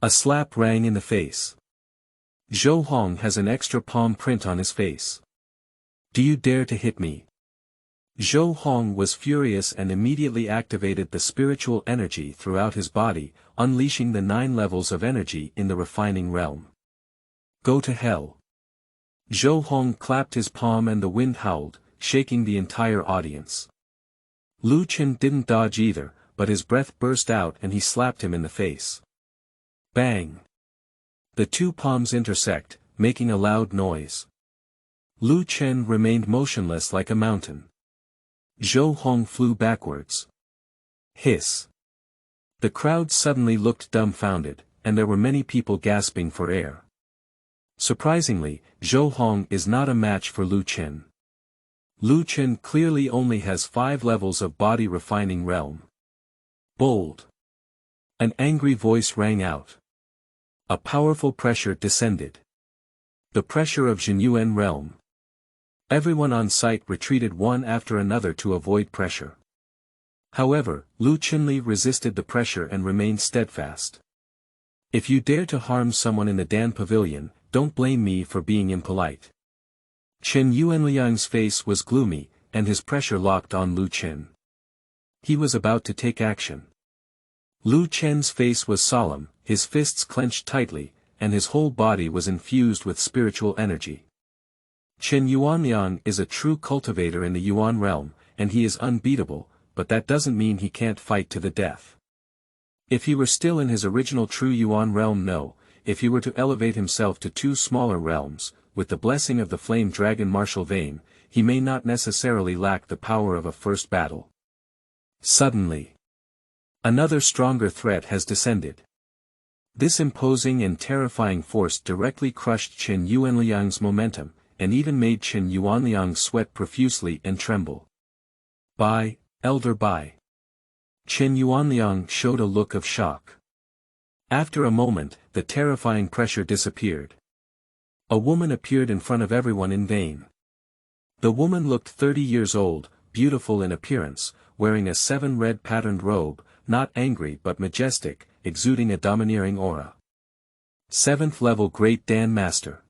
A slap rang in the face. Zhou Hong has an extra palm print on his face. Do you dare to hit me? Zhou Hong was furious and immediately activated the spiritual energy throughout his body, unleashing the 9 levels of energy in the refining realm. Go to hell. Zhou Hong clapped his palm and the wind howled, shaking the entire audience. Lu Chen didn't dodge either, but his breath burst out and he slapped him in the face. Bang! The 2 palms intersect, making a loud noise. Lu Chen remained motionless like a mountain. Zhou Hong flew backwards. Hiss. The crowd suddenly looked dumbfounded, and there were many people gasping for air. Surprisingly, Zhou Hong is not a match for Lu Chen. Lu Chen clearly only has 5 levels of body refining realm. Bold. An angry voice rang out. A powerful pressure descended. The pressure of Jinyuan realm. Everyone on site retreated one after another to avoid pressure. However, Lu Chenli resisted the pressure and remained steadfast. If you dare to harm someone in the Dan Pavilion, don't blame me for being impolite. Chen Yuanliang's face was gloomy, and his pressure locked on Lu Chen. He was about to take action. Lu Chen's face was solemn, his fists clenched tightly, and his whole body was infused with spiritual energy. Chen Yuanliang is a true cultivator in the Yuan realm, and he is unbeatable, but that doesn't mean he can't fight to the death. If he were still in his original true Yuan realm, no, if he were to elevate himself to two smaller realms, with the blessing of the flame dragon martial vein, he may not necessarily lack the power of a first battle. Suddenly, another stronger threat has descended. This imposing and terrifying force directly crushed Chen Yuanliang's momentum, and even made Chen Yuanliang sweat profusely and tremble. "Bai, Elder Bai." Chen Yuanliang showed a look of shock. After a moment, the terrifying pressure disappeared. A woman appeared in front of everyone in vain. The woman looked 30 years old, beautiful in appearance, wearing a 7-red patterned robe, not angry but majestic, exuding a domineering aura. 7th level Great Dan Master.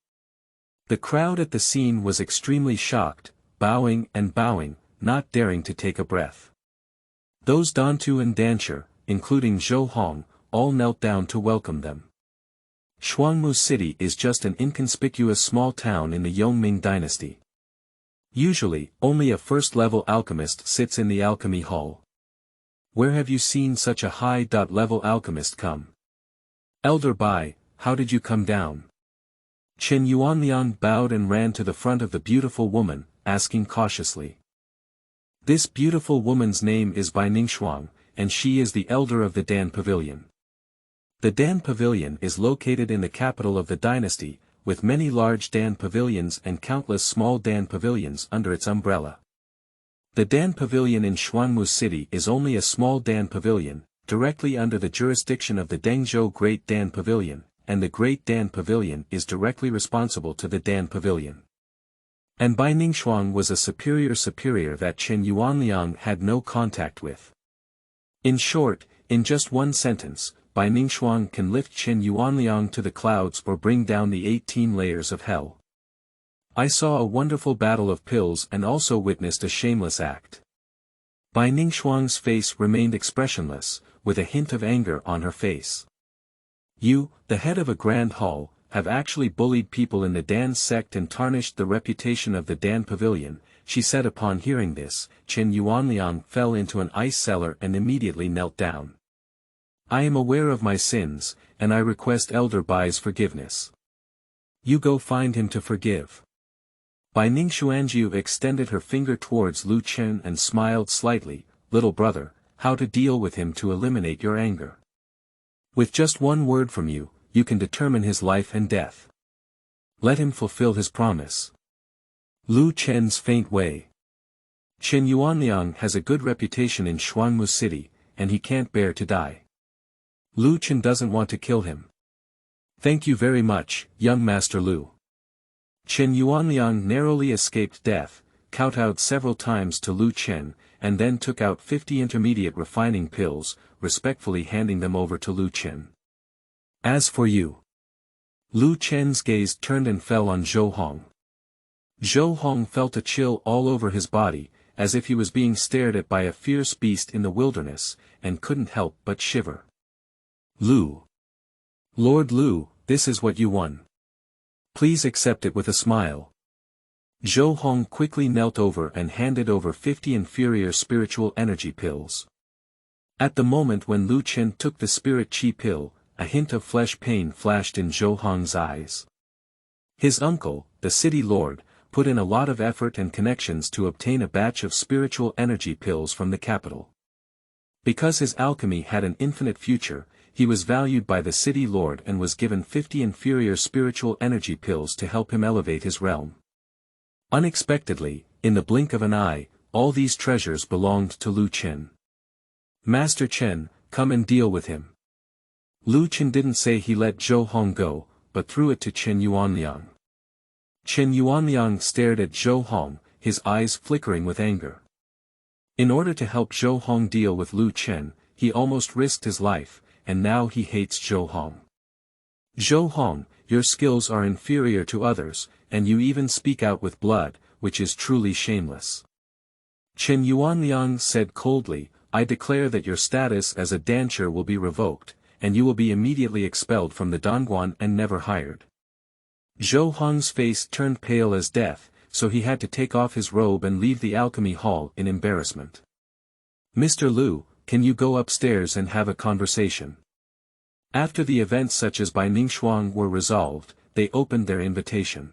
The crowd at the scene was extremely shocked, bowing and bowing, not daring to take a breath. Those Dantu and Dancher, including Zhou Hong, all knelt down to welcome them. Shuangmu City is just an inconspicuous small town in the Yongming dynasty. Usually, only a first-level alchemist sits in the alchemy hall. Where have you seen such a high-level alchemist come? Elder Bai, how did you come down? Chen Yuanliang bowed and ran to the front of the beautiful woman, asking cautiously. This beautiful woman's name is Bai Ningxuang, and she is the elder of the Dan Pavilion. The Dan Pavilion is located in the capital of the dynasty, with many large Dan pavilions and countless small Dan pavilions under its umbrella. The Dan Pavilion in Shuangmu City is only a small Dan Pavilion, directly under the jurisdiction of the Dengzhou Great Dan Pavilion, and the Great Dan Pavilion is directly responsible to the Dan Pavilion. And Bai Ningxuang was a superior that Chen Yuanliang had no contact with. In short, in just one sentence, Bai Ningxuang can lift Chen Yuanliang to the clouds or bring down the 18 layers of hell. I saw a wonderful battle of pills and also witnessed a shameless act. Bai Ningxuang's face remained expressionless, with a hint of anger on her face. You, the head of a grand hall, have actually bullied people in the Dan sect and tarnished the reputation of the Dan Pavilion, she said. Upon hearing this, Chen Yuanliang fell into an ice cellar and immediately knelt down. I am aware of my sins, and I request Elder Bai's forgiveness. You go find him to forgive. Bai Ningxuanjiu extended her finger towards Lu Chen and smiled slightly. Little brother, how to deal with him to eliminate your anger? With just one word from you, you can determine his life and death. Let him fulfill his promise. Lu Chen's faint way. Chen Yuanliang has a good reputation in Shuangmu City, and he can't bear to die. Lu Chen doesn't want to kill him. Thank you very much, young Master Lu. Chen Yuanliang narrowly escaped death, kowtowed several times to Lu Chen, and then took out 50 intermediate refining pills, respectfully handing them over to Lu Chen. As for you. Lu Chen's gaze turned and fell on Zhou Hong. Zhou Hong felt a chill all over his body, as if he was being stared at by a fierce beast in the wilderness, and couldn't help but shiver. Lu. Lord Lu, this is what you won. Please accept it with a smile. Zhou Hong quickly knelt over and handed over 50 inferior spiritual energy pills. At the moment when Lu Chen took the spirit chi pill, a hint of flesh pain flashed in Zhou Hong's eyes. His uncle, the city lord, put in a lot of effort and connections to obtain a batch of spiritual energy pills from the capital. Because his alchemy had an infinite future, he was valued by the city lord and was given 50 inferior spiritual energy pills to help him elevate his realm. Unexpectedly, in the blink of an eye, all these treasures belonged to Lu Chen. Master Chen, come and deal with him. Lu Chen didn't say he let Zhou Hong go, but threw it to Chen Yuanliang. Chen Yuanliang stared at Zhou Hong, his eyes flickering with anger. In order to help Zhou Hong deal with Lu Chen, he almost risked his life, and now he hates Zhou Hong. Zhou Hong, your skills are inferior to others, and you even speak out with blood, which is truly shameless. Chen Yuanliang said coldly, I declare that your status as a dancer will be revoked, and you will be immediately expelled from the Dongguan and never hired. Zhou Hong's face turned pale as death, so he had to take off his robe and leave the alchemy hall in embarrassment. Mr. Lu, can you go upstairs and have a conversation? After the events such as Bai Ningxuang were resolved, they opened their invitation.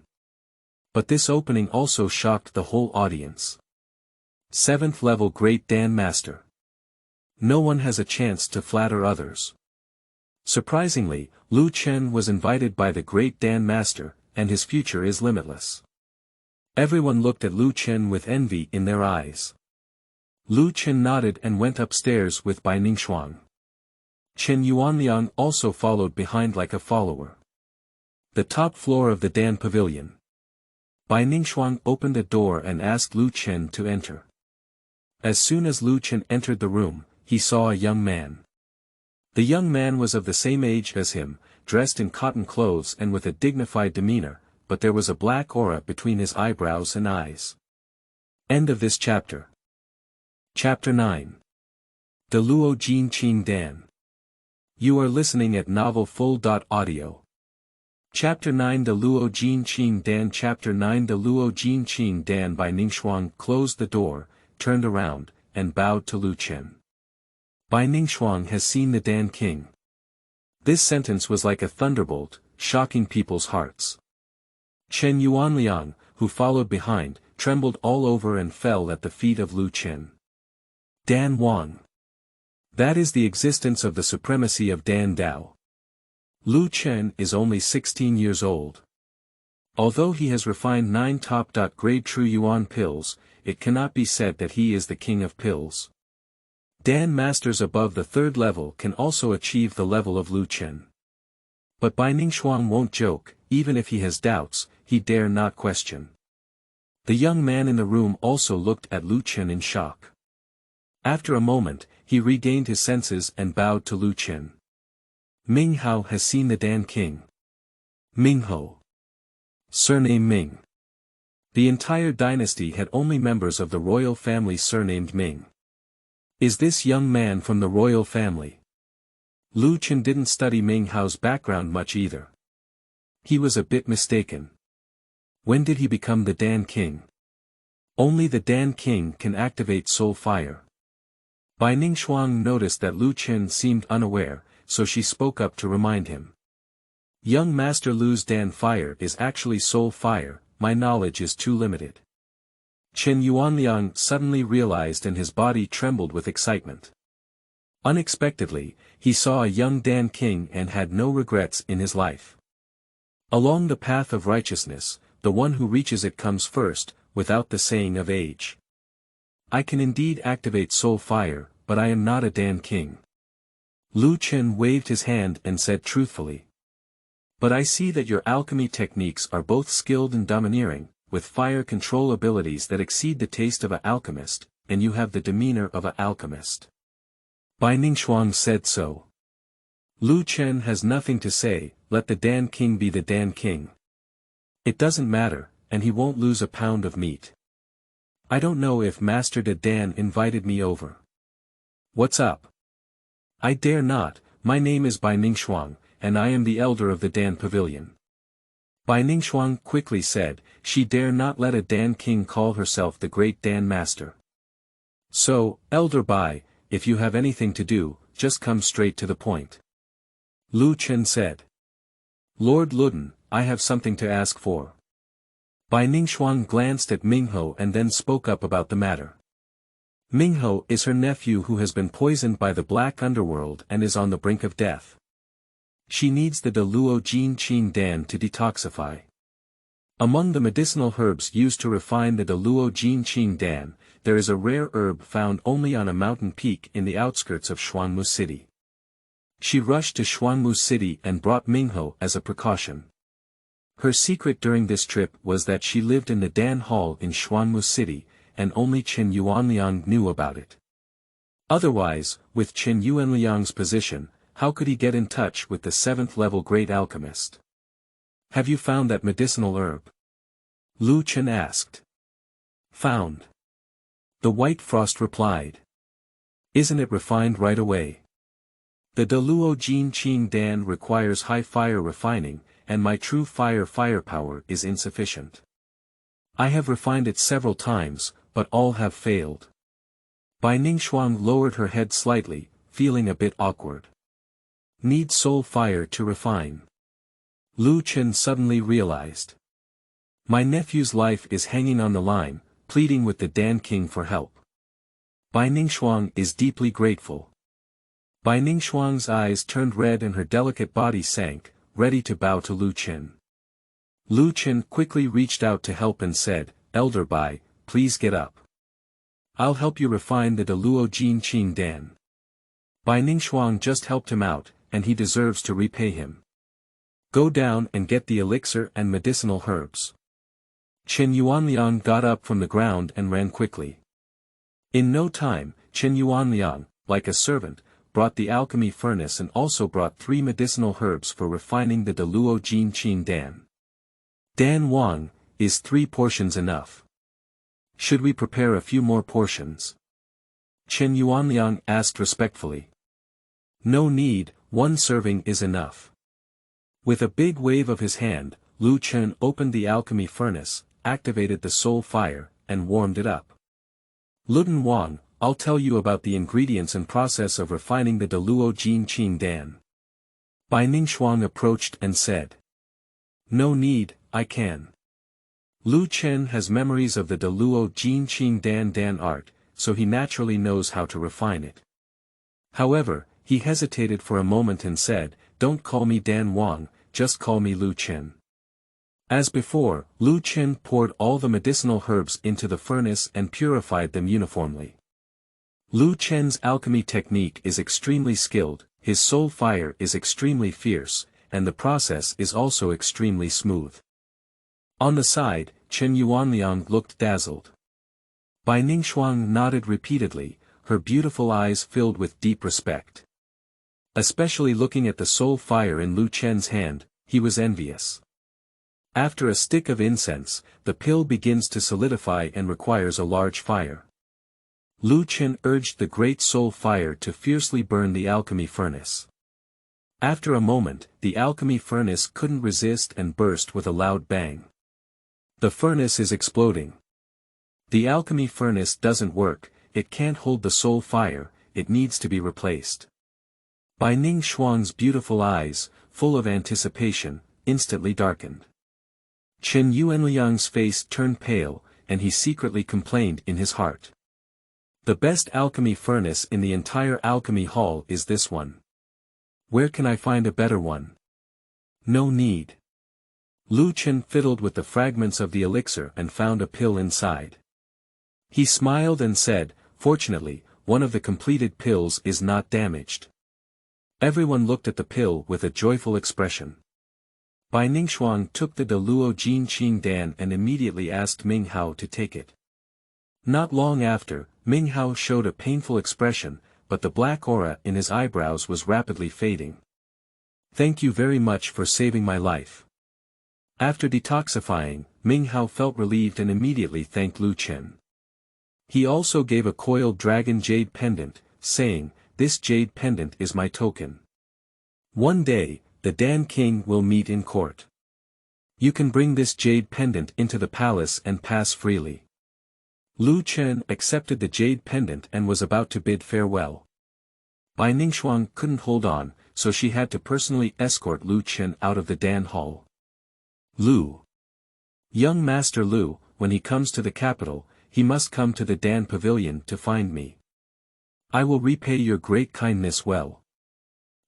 But this opening also shocked the whole audience. 7th level Great Dan Master. No one has a chance to flatter others. Surprisingly, Lu Chen was invited by the Great Dan Master, and his future is limitless. Everyone looked at Lu Chen with envy in their eyes. Lu Chen nodded and went upstairs with Bai Ningxuang. Chen Yuanliang also followed behind like a follower. The top floor of the Dan Pavilion. Bai Ningxuang opened a door and asked Lu Chen to enter. As soon as Lu Chen entered the room, he saw a young man. The young man was of the same age as him, dressed in cotton clothes and with a dignified demeanor, but there was a black aura between his eyebrows and eyes. End of this chapter. Chapter 9. The Luo Jin Qing Dan. You are listening at novelfull.audio. Chapter 9 The Luo Jin Qing Dan Chapter 9 The Luo Jin Qing Dan Bai Ningxuang closed the door, turned around, and bowed to Lu Chen. Bai Ningxuang has seen the Dan King. This sentence was like a thunderbolt, shocking people's hearts. Chen Yuanliang, who followed behind, trembled all over and fell at the feet of Lu Chen. Dan Wang. That is the existence of the supremacy of Dan Dao. Lu Chen is only 16 years old. Although he has refined 9 top-grade true yuan pills, it cannot be said that he is the king of pills. Dan masters above the 3rd level can also achieve the level of Lu Chen. But Bai Ningxuang won't joke, even if he has doubts, he dare not question. The young man in the room also looked at Lu Chen in shock. After a moment, he regained his senses and bowed to Lu Chen. Ming Hao has seen the Dan King. Ming Hao. Surname Ming. The entire dynasty had only members of the royal family surnamed Ming. Is this young man from the royal family? Lu Chen didn't study Ming Hao's background much either. He was a bit mistaken. When did he become the Dan King? Only the Dan King can activate soul fire. Bai Ningxuang noticed that Lu Chen seemed unaware, so she spoke up to remind him. Young Master Lu's Dan fire is actually soul fire, my knowledge is too limited. Chen Yuanliang suddenly realized and his body trembled with excitement. Unexpectedly, he saw a young Dan King and had no regrets in his life. Along the path of righteousness, the one who reaches it comes first, without the saying of age. I can indeed activate soul fire, but I am not a Dan King. Lu Chen waved his hand and said truthfully. But I see that your alchemy techniques are both skilled and domineering, with fire control abilities that exceed the taste of an alchemist, and you have the demeanor of an alchemist. Bai Ningxuang said so. Lu Chen has nothing to say, let the Dan King be the Dan King. It doesn't matter, and he won't lose a pound of meat. I don't know if Master De Dan invited me over. What's up? I dare not, my name is Bai Ningxuang, and I am the elder of the Dan Pavilion. Bai Ningxuang quickly said, she dare not let a Dan King call herself the Great Dan Master. So, Elder Bai, if you have anything to do, just come straight to the point. Lu Chen said. Lord Luden, I have something to ask for. Bai Ningxuang glanced at Mingho and then spoke up about the matter. Mingho is her nephew who has been poisoned by the black underworld and is on the brink of death. She needs the Luo Jin Qing Dan to detoxify. Among the medicinal herbs used to refine the Luo Jin Qing Dan, there is a rare herb found only on a mountain peak in the outskirts of Xuanmu City. She rushed to Xuanmu City and brought Mingho as a precaution. Her secret during this trip was that she lived in the Dan Hall in Xuanmu City, and only Chen Yuanliang knew about it. Otherwise, with Chen Yuanliang's position, how could he get in touch with the 7th level great alchemist? Have you found that medicinal herb? Lu Chen asked. Found. The White Frost replied. Isn't it refined right away? The Luo Jin Qing Dan requires high fire refining, and my true firepower is insufficient. I have refined it several times, but all have failed. Bai Ningxuang lowered her head slightly, feeling a bit awkward. Need soul fire to refine. Lu Chen suddenly realized. My nephew's life is hanging on the line, pleading with the Dan King for help. Bai Ningxuang is deeply grateful. Bai Ningxuang's eyes turned red and her delicate body sank, ready to bow to Lu Chen. Lu Chen quickly reached out to help and said, Elder Bai, please get up. I'll help you refine the Luo Jin Qing Dan. Bai Ningxuang just helped him out, and he deserves to repay him. Go down and get the elixir and medicinal herbs. Chen Yuanliang got up from the ground and ran quickly. In no time, Chen Yuanliang, like a servant, brought the alchemy furnace and also brought 3 medicinal herbs for refining the Luo Jin Qing Dan. Dan Wang, is 3 portions enough? Should we prepare a few more portions? Chen Yuanliang asked respectfully. No need, 1 serving is enough. With a big wave of his hand, Lu Chen opened the alchemy furnace, activated the soul fire, and warmed it up. Luden Wang, I'll tell you about the ingredients and process of refining the Luo Jin Qing Dan. Bai Ningxuang approached and said. No need, I can. Lu Chen has memories of the Luo Jin Qing Dan art, so he naturally knows how to refine it. However, he hesitated for a moment and said, Don't call me Dan Wang, just call me Lu Chen. As before, Lu Chen poured all the medicinal herbs into the furnace and purified them uniformly. Lu Chen's alchemy technique is extremely skilled, his soul fire is extremely fierce, and the process is also extremely smooth. On the side, Chen Yuanliang looked dazzled. Bai Ningxuang nodded repeatedly, her beautiful eyes filled with deep respect. Especially looking at the soul fire in Lu Chen's hand, he was envious. After a stick of incense, the pill begins to solidify and requires a large fire. Lu Chen urged the great soul fire to fiercely burn the alchemy furnace. After a moment, the alchemy furnace couldn't resist and burst with a loud bang. The furnace is exploding. The alchemy furnace doesn't work, it can't hold the soul fire, it needs to be replaced. Bai Ningxuang's beautiful eyes, full of anticipation, instantly darkened. Chen Yuanliang's face turned pale, and he secretly complained in his heart. The best alchemy furnace in the entire alchemy hall is this one. Where can I find a better one? No need. Lu Chen fiddled with the fragments of the elixir and found a pill inside. He smiled and said, Fortunately, one of the completed pills is not damaged. Everyone looked at the pill with a joyful expression. Bai Ningxuang took the Luo Jin Qing Dan and immediately asked Ming Hao to take it. Not long after, Ming Hao showed a painful expression, but the black aura in his eyebrows was rapidly fading. Thank you very much for saving my life. After detoxifying, Ming Hao felt relieved and immediately thanked Lu Chen. He also gave a coiled dragon jade pendant, saying, This jade pendant is my token. One day, the Dan King will meet in court. You can bring this jade pendant into the palace and pass freely. Lu Chen accepted the jade pendant and was about to bid farewell. Bai Ningxuang couldn't hold on, so she had to personally escort Lu Chen out of the Dan Hall. Lu. Young Master Lu, when he comes to the capital, he must come to the Dan Pavilion to find me. I will repay your great kindness well.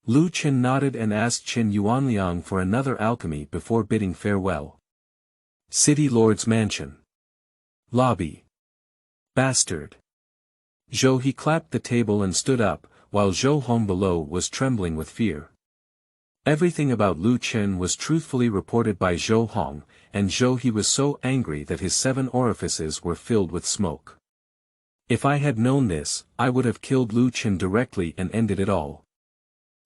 Lu Chen nodded and asked Chen Yuanliang for another alchemy before bidding farewell. City Lord's Mansion. Lobby. Bastard. Zhou He clapped the table and stood up, while Zhou Hong below was trembling with fear. Everything about Lu Chen was truthfully reported by Zhou Hong, and Zhou He was so angry that his 7 orifices were filled with smoke. If I had known this, I would have killed Lu Chen directly and ended it all.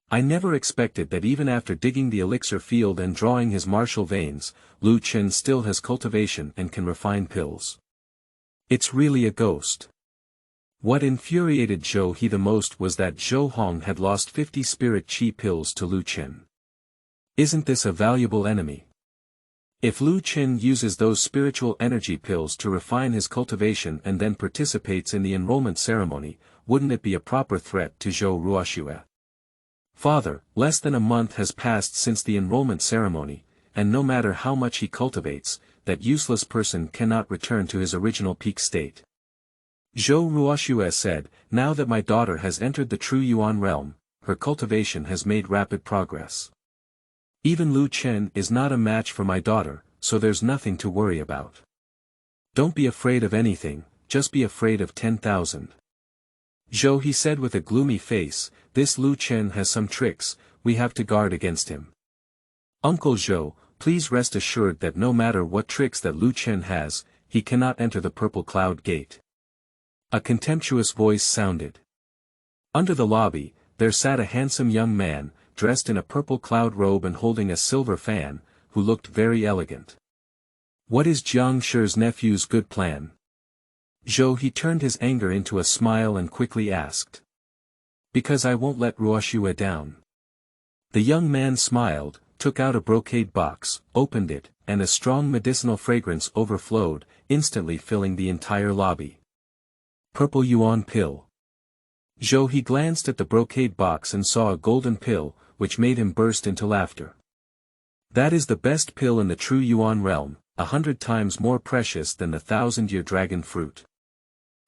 I never expected that even after digging the elixir field and drawing his martial veins, Lu Chen still has cultivation and can refine pills. It's really a ghost. What infuriated Zhou He the most was that Zhou Hong had lost 50 spirit chi pills to Lu Chen. Isn't this a valuable enemy? If Lu Chen uses those spiritual energy pills to refine his cultivation and then participates in the enrollment ceremony, wouldn't it be a proper threat to Zhou Ruoxue? Father, less than a month has passed since the enrollment ceremony, and no matter how much he cultivates, that useless person cannot return to his original peak state. Zhou Ruoxue said, now that my daughter has entered the true Yuan realm, her cultivation has made rapid progress. Even Lu Chen is not a match for my daughter, so there's nothing to worry about. Don't be afraid of anything, just be afraid of 10,000. Zhou He said with a gloomy face, this Lu Chen has some tricks, we have to guard against him. Uncle Zhou, please rest assured that no matter what tricks that Lu Chen has, he cannot enter the purple cloud gate. A contemptuous voice sounded. Under the lobby, there sat a handsome young man, dressed in a purple cloud robe and holding a silver fan, who looked very elegant. What is Jiang Shi's nephew's good plan? Zhou He turned his anger into a smile and quickly asked. Because I won't let Ruoxue down. The young man smiled, took out a brocade box, opened it, and a strong medicinal fragrance overflowed, instantly filling the entire lobby. Purple Yuan pill. Zhou He glanced at the brocade box and saw a golden pill, which made him burst into laughter. That is the best pill in the true Yuan realm, 100 times more precious than the 1,000-year dragon fruit.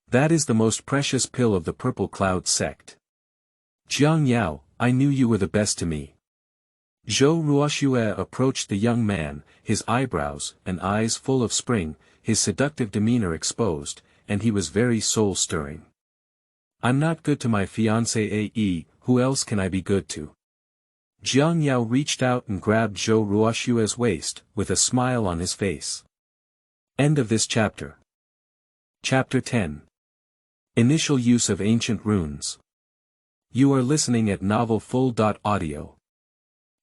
That is the most precious pill of the purple cloud sect. Jiang Yao, I knew you were the best to me. Zhou Ruoxue approached the young man, his eyebrows and eyes full of spring, his seductive demeanor exposed, and he was very soul-stirring. I'm not good to my fiancée AE, who else can I be good to? Jiang Yao reached out and grabbed Zhou Ruoxue's waist, with a smile on his face. End of this chapter. Chapter 10. Initial use of ancient runes. You are listening at novelfull.audio.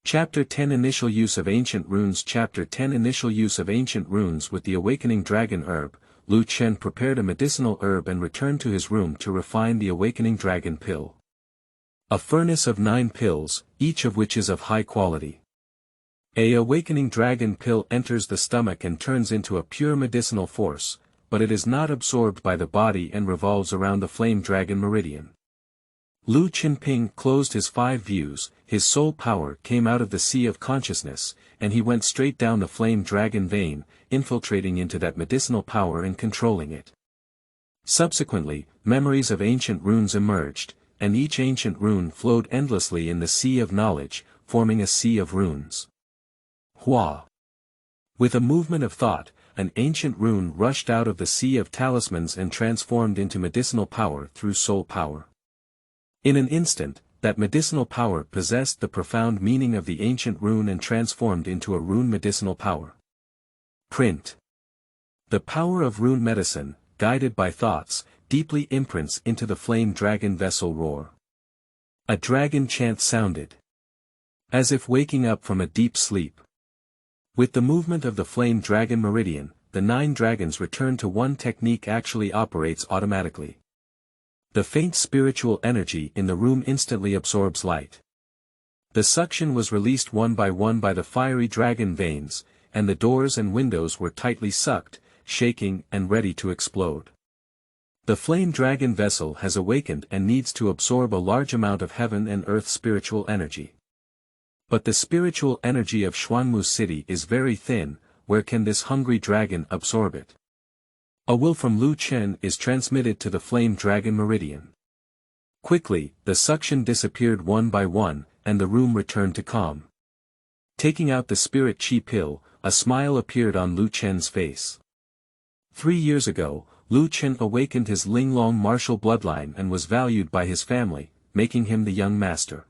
Chapter 10 Initial use of ancient runes. Chapter 10 Initial use of ancient runes. With the awakening dragon herb, Lu Chen prepared a medicinal herb and returned to his room to refine the awakening dragon pill. A furnace of 9 pills, each of which is of high quality. A awakening dragon pill enters the stomach and turns into a pure medicinal force, but it is not absorbed by the body and revolves around the flame dragon meridian. Lu Qinping closed his 5 views, his soul power came out of the sea of consciousness, and he went straight down the flame dragon vein, infiltrating into that medicinal power and controlling it. Subsequently, memories of ancient runes emerged, and each ancient rune flowed endlessly in the sea of knowledge, forming a sea of runes. Hua. With a movement of thought, an ancient rune rushed out of the sea of talismans and transformed into medicinal power through soul power. In an instant, that medicinal power possessed the profound meaning of the ancient rune and transformed into a rune medicinal power. Print. The power of rune medicine, guided by thoughts, deeply imprints into the flame dragon vessel roar. A dragon chant sounded. As if waking up from a deep sleep. With the movement of the flame dragon meridian, the 9 dragons return to one. Technique actually operates automatically. The faint spiritual energy in the room instantly absorbs light. The suction was released one by the fiery dragon veins, and the doors and windows were tightly sucked, shaking and ready to explode. The flame dragon vessel has awakened and needs to absorb a large amount of heaven and earth spiritual energy. But the spiritual energy of Xuanmu City is very thin, where can this hungry dragon absorb it? A will from Lu Chen is transmitted to the flame dragon meridian. Quickly, the suction disappeared one by one, and the room returned to calm. Taking out the spirit chi pill, a smile appeared on Lu Chen's face. 3 years ago, Lu Chen awakened his Linglong martial bloodline and was valued by his family, making him the young master.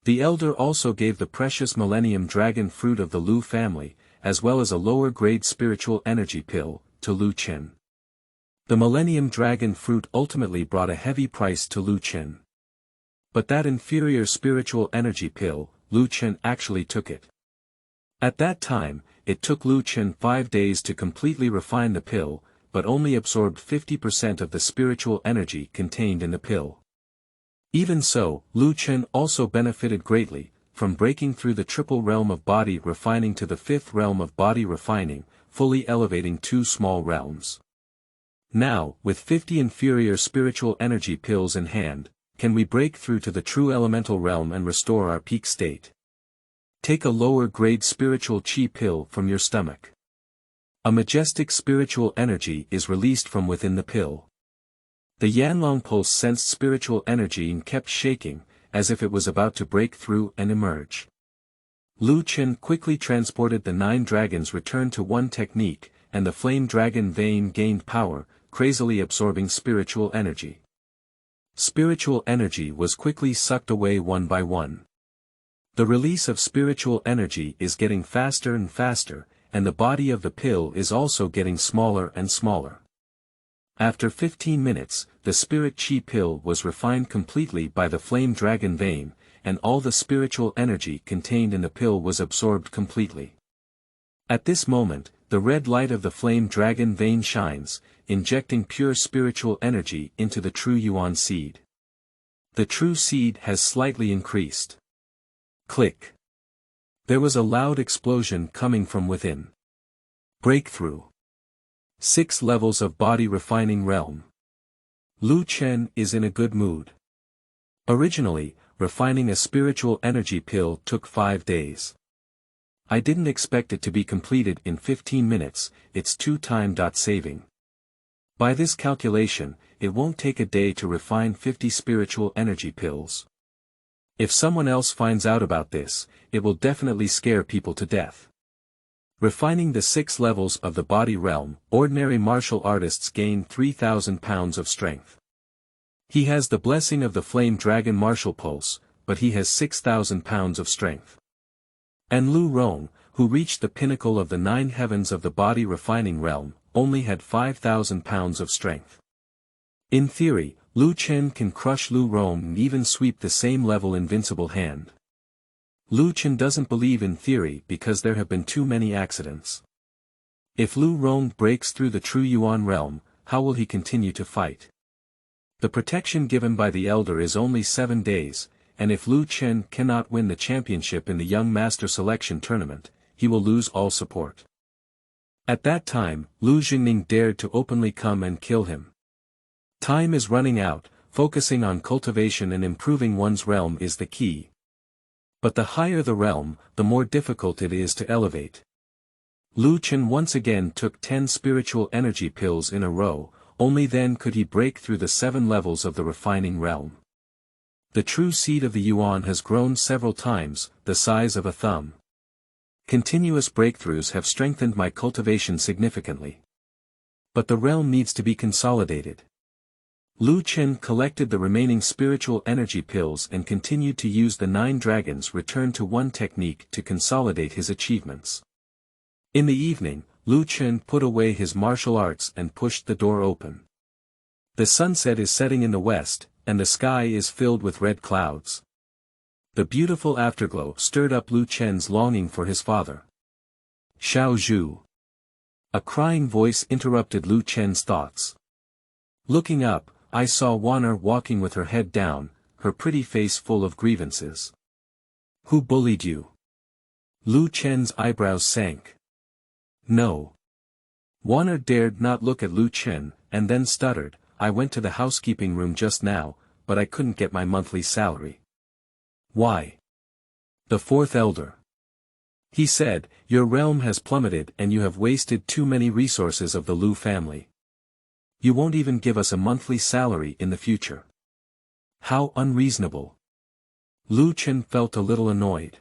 The elder also gave the precious Millennium Dragon fruit of the Lu family, as well as a lower-grade spiritual energy pill, to Lu Chen. The Millennium Dragon fruit ultimately brought a heavy price to Lu Chen. But that inferior spiritual energy pill, Lu Chen actually took it. At that time, it took Lu Chen 5 days to completely refine the pill, but only absorbed 50% of the spiritual energy contained in the pill. Even so, Lu Chen also benefited greatly, from breaking through the triple realm of body refining to the fifth realm of body refining, fully elevating 2 small realms. Now, with 50 inferior spiritual energy pills in hand, can we break through to the true elemental realm and restore our peak state? Take a lower grade spiritual chi pill from your stomach. A majestic spiritual energy is released from within the pill. The Yanlong pulse sensed spiritual energy and kept shaking, as if it was about to break through and emerge. Lu Chen quickly transported the 9 dragons returned to one technique, and the flame dragon vein gained power, crazily absorbing spiritual energy. Spiritual energy was quickly sucked away one by one. The release of spiritual energy is getting faster and faster, and the body of the pill is also getting smaller and smaller. After 15 minutes, the spirit chi pill was refined completely by the flame dragon vein, and all the spiritual energy contained in the pill was absorbed completely. At this moment, the red light of the flame dragon vein shines, injecting pure spiritual energy into the true Yuan seed. The true seed has slightly increased. Click. There was a loud explosion coming from within. Breakthrough. 6 levels of body refining realm. Lu Chen is in a good mood. Originally, refining a spiritual energy pill took 5 days. I didn't expect it to be completed in 15 minutes, it's 2 time saving. By this calculation, it won't take a day to refine 50 spiritual energy pills. If someone else finds out about this, it will definitely scare people to death. Refining the 6 levels of the body realm, ordinary martial artists gain 3,000 pounds of strength. He has the blessing of the flame dragon martial pulse, but he has 6,000 pounds of strength. And Lu Rong, who reached the pinnacle of the 9 heavens of the body refining realm, only had 5,000 pounds of strength. In theory, Lu Chen can crush Lu Rong and even sweep the same level invincible hand. Lu Chen doesn't believe in theory because there have been too many accidents. If Lu Rong breaks through the true Yuan realm, how will he continue to fight? The protection given by the elder is only 7 days, and if Lu Chen cannot win the championship in the Young Master Selection Tournament, he will lose all support. At that time, Lu Jingning dared to openly come and kill him. Time is running out, focusing on cultivation and improving one's realm is the key. But the higher the realm, the more difficult it is to elevate. Lu Chen once again took 10 spiritual energy pills in a row, only then could he break through the 7 levels of the refining realm. The true seed of the Yuan has grown several times, the size of a thumb. Continuous breakthroughs have strengthened my cultivation significantly. But the realm needs to be consolidated. Lu Chen collected the remaining spiritual energy pills and continued to use the 9 dragons returned to one technique to consolidate his achievements. In the evening, Lu Chen put away his martial arts and pushed the door open. The sunset is setting in the west, and the sky is filled with red clouds. The beautiful afterglow stirred up Lu Chen's longing for his father. Xiao Zhu. A crying voice interrupted Lu Chen's thoughts. Looking up, I saw Wana walking with her head down, her pretty face full of grievances. Who bullied you? Lu Chen's eyebrows sank. No. Wana dared not look at Lu Chen, and then stuttered, I went to the housekeeping room just now, but I couldn't get my monthly salary. Why? The 4th elder. He said, your realm has plummeted and you have wasted too many resources of the Lu family. You won't even give us a monthly salary in the future. How unreasonable. Lu Chen felt a little annoyed.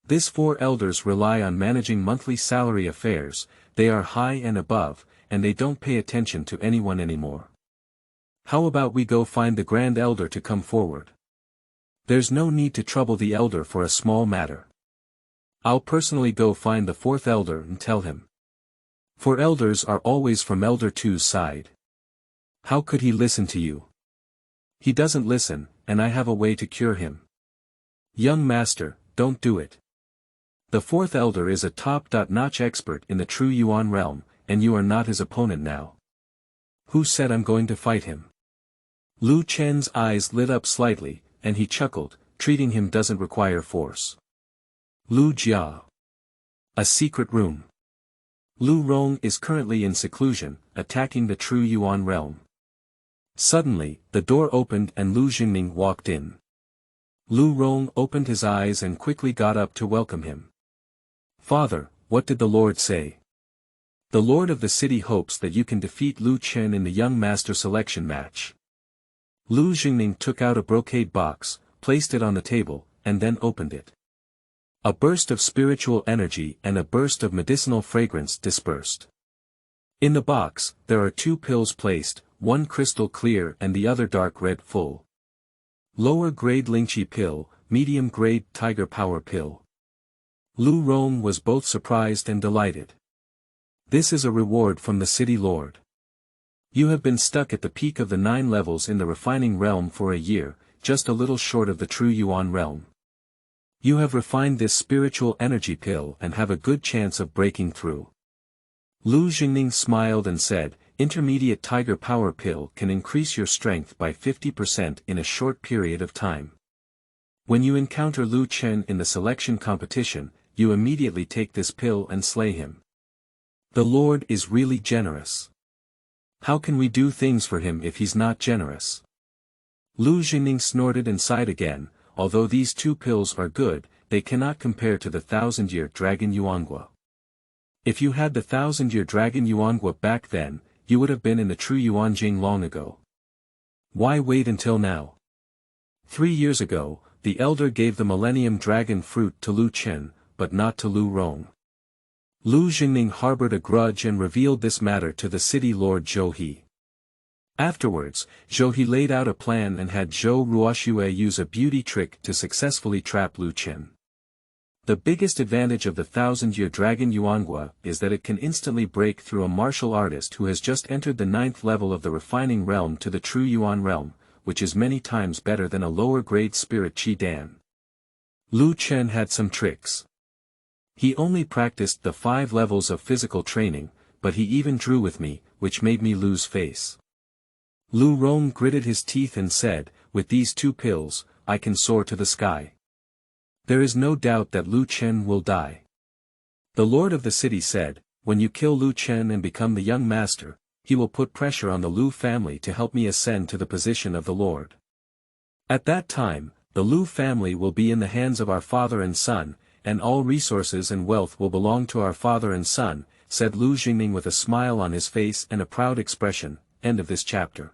These 4 elders rely on managing monthly salary affairs, they are high and above, and they don't pay attention to anyone anymore. How about we go find the Grand Elder to come forward? There's no need to trouble the elder for a small matter. I'll personally go find the 4th elder and tell him. For elders are always from Elder 2's side. How could he listen to you? He doesn't listen, and I have a way to cure him. Young master, don't do it. The fourth elder is a top-notch expert in the true Yuan realm, and you are not his opponent now. Who said I'm going to fight him? Lu Chen's eyes lit up slightly, and he chuckled, treating him doesn't require force. Lu Jia. A secret room. Lu Rong is currently in seclusion, attacking the true Yuan realm. Suddenly, the door opened and Lu Jingning walked in. Lu Rong opened his eyes and quickly got up to welcome him. Father, what did the Lord say? The Lord of the city hopes that you can defeat Lu Chen in the young master selection match. Lu Jingning took out a brocade box, placed it on the table, and then opened it. A burst of spiritual energy and a burst of medicinal fragrance dispersed. In the box, there are 2 pills placed, one crystal clear and the other dark red full. Lower grade Lingqi pill, medium grade Tiger Power pill. Lu Rong was both surprised and delighted. This is a reward from the city lord. You have been stuck at the peak of the 9 levels in the refining realm for a year, just a little short of the true Yuan realm. You have refined this spiritual energy pill and have a good chance of breaking through. Lu Jingning smiled and said, intermediate Tiger Power pill can increase your strength by 50% in a short period of time. When you encounter Lu Chen in the selection competition, you immediately take this pill and slay him. The Lord is really generous. How can we do things for him if he's not generous? Lu Jingning snorted and sighed again. Although these 2 pills are good, they cannot compare to the 1,000-year Dragon Yuanhua. If you had the 1,000-year Dragon Yuanhua back then, you would have been in the true Yuanjing long ago. Why wait until now? 3 years ago, the elder gave the Millennium Dragon fruit to Lu Chen, but not to Lu Rong. Lu Jingning harbored a grudge and revealed this matter to the city lord Zhou He. Afterwards, Zhou He laid out a plan and had Zhou Ruoxue use a beauty trick to successfully trap Lu Chen. The biggest advantage of the 1,000-year Dragon Yuanhua is that it can instantly break through a martial artist who has just entered the 9th level of the refining realm to the true Yuan realm, which is many times better than a lower-grade spirit Qi Dan. Lu Chen had some tricks. He only practiced the 5 levels of physical training, but he even drew with me, which made me lose face. Lu Rong gritted his teeth and said, with these 2 pills, I can soar to the sky. There is no doubt that Lu Chen will die. The lord of the city said, when you kill Lu Chen and become the young master, he will put pressure on the Lu family to help me ascend to the position of the lord. At that time, the Lu family will be in the hands of our father and son, and all resources and wealth will belong to our father and son, said Lu Jingning with a smile on his face and a proud expression. End of this chapter.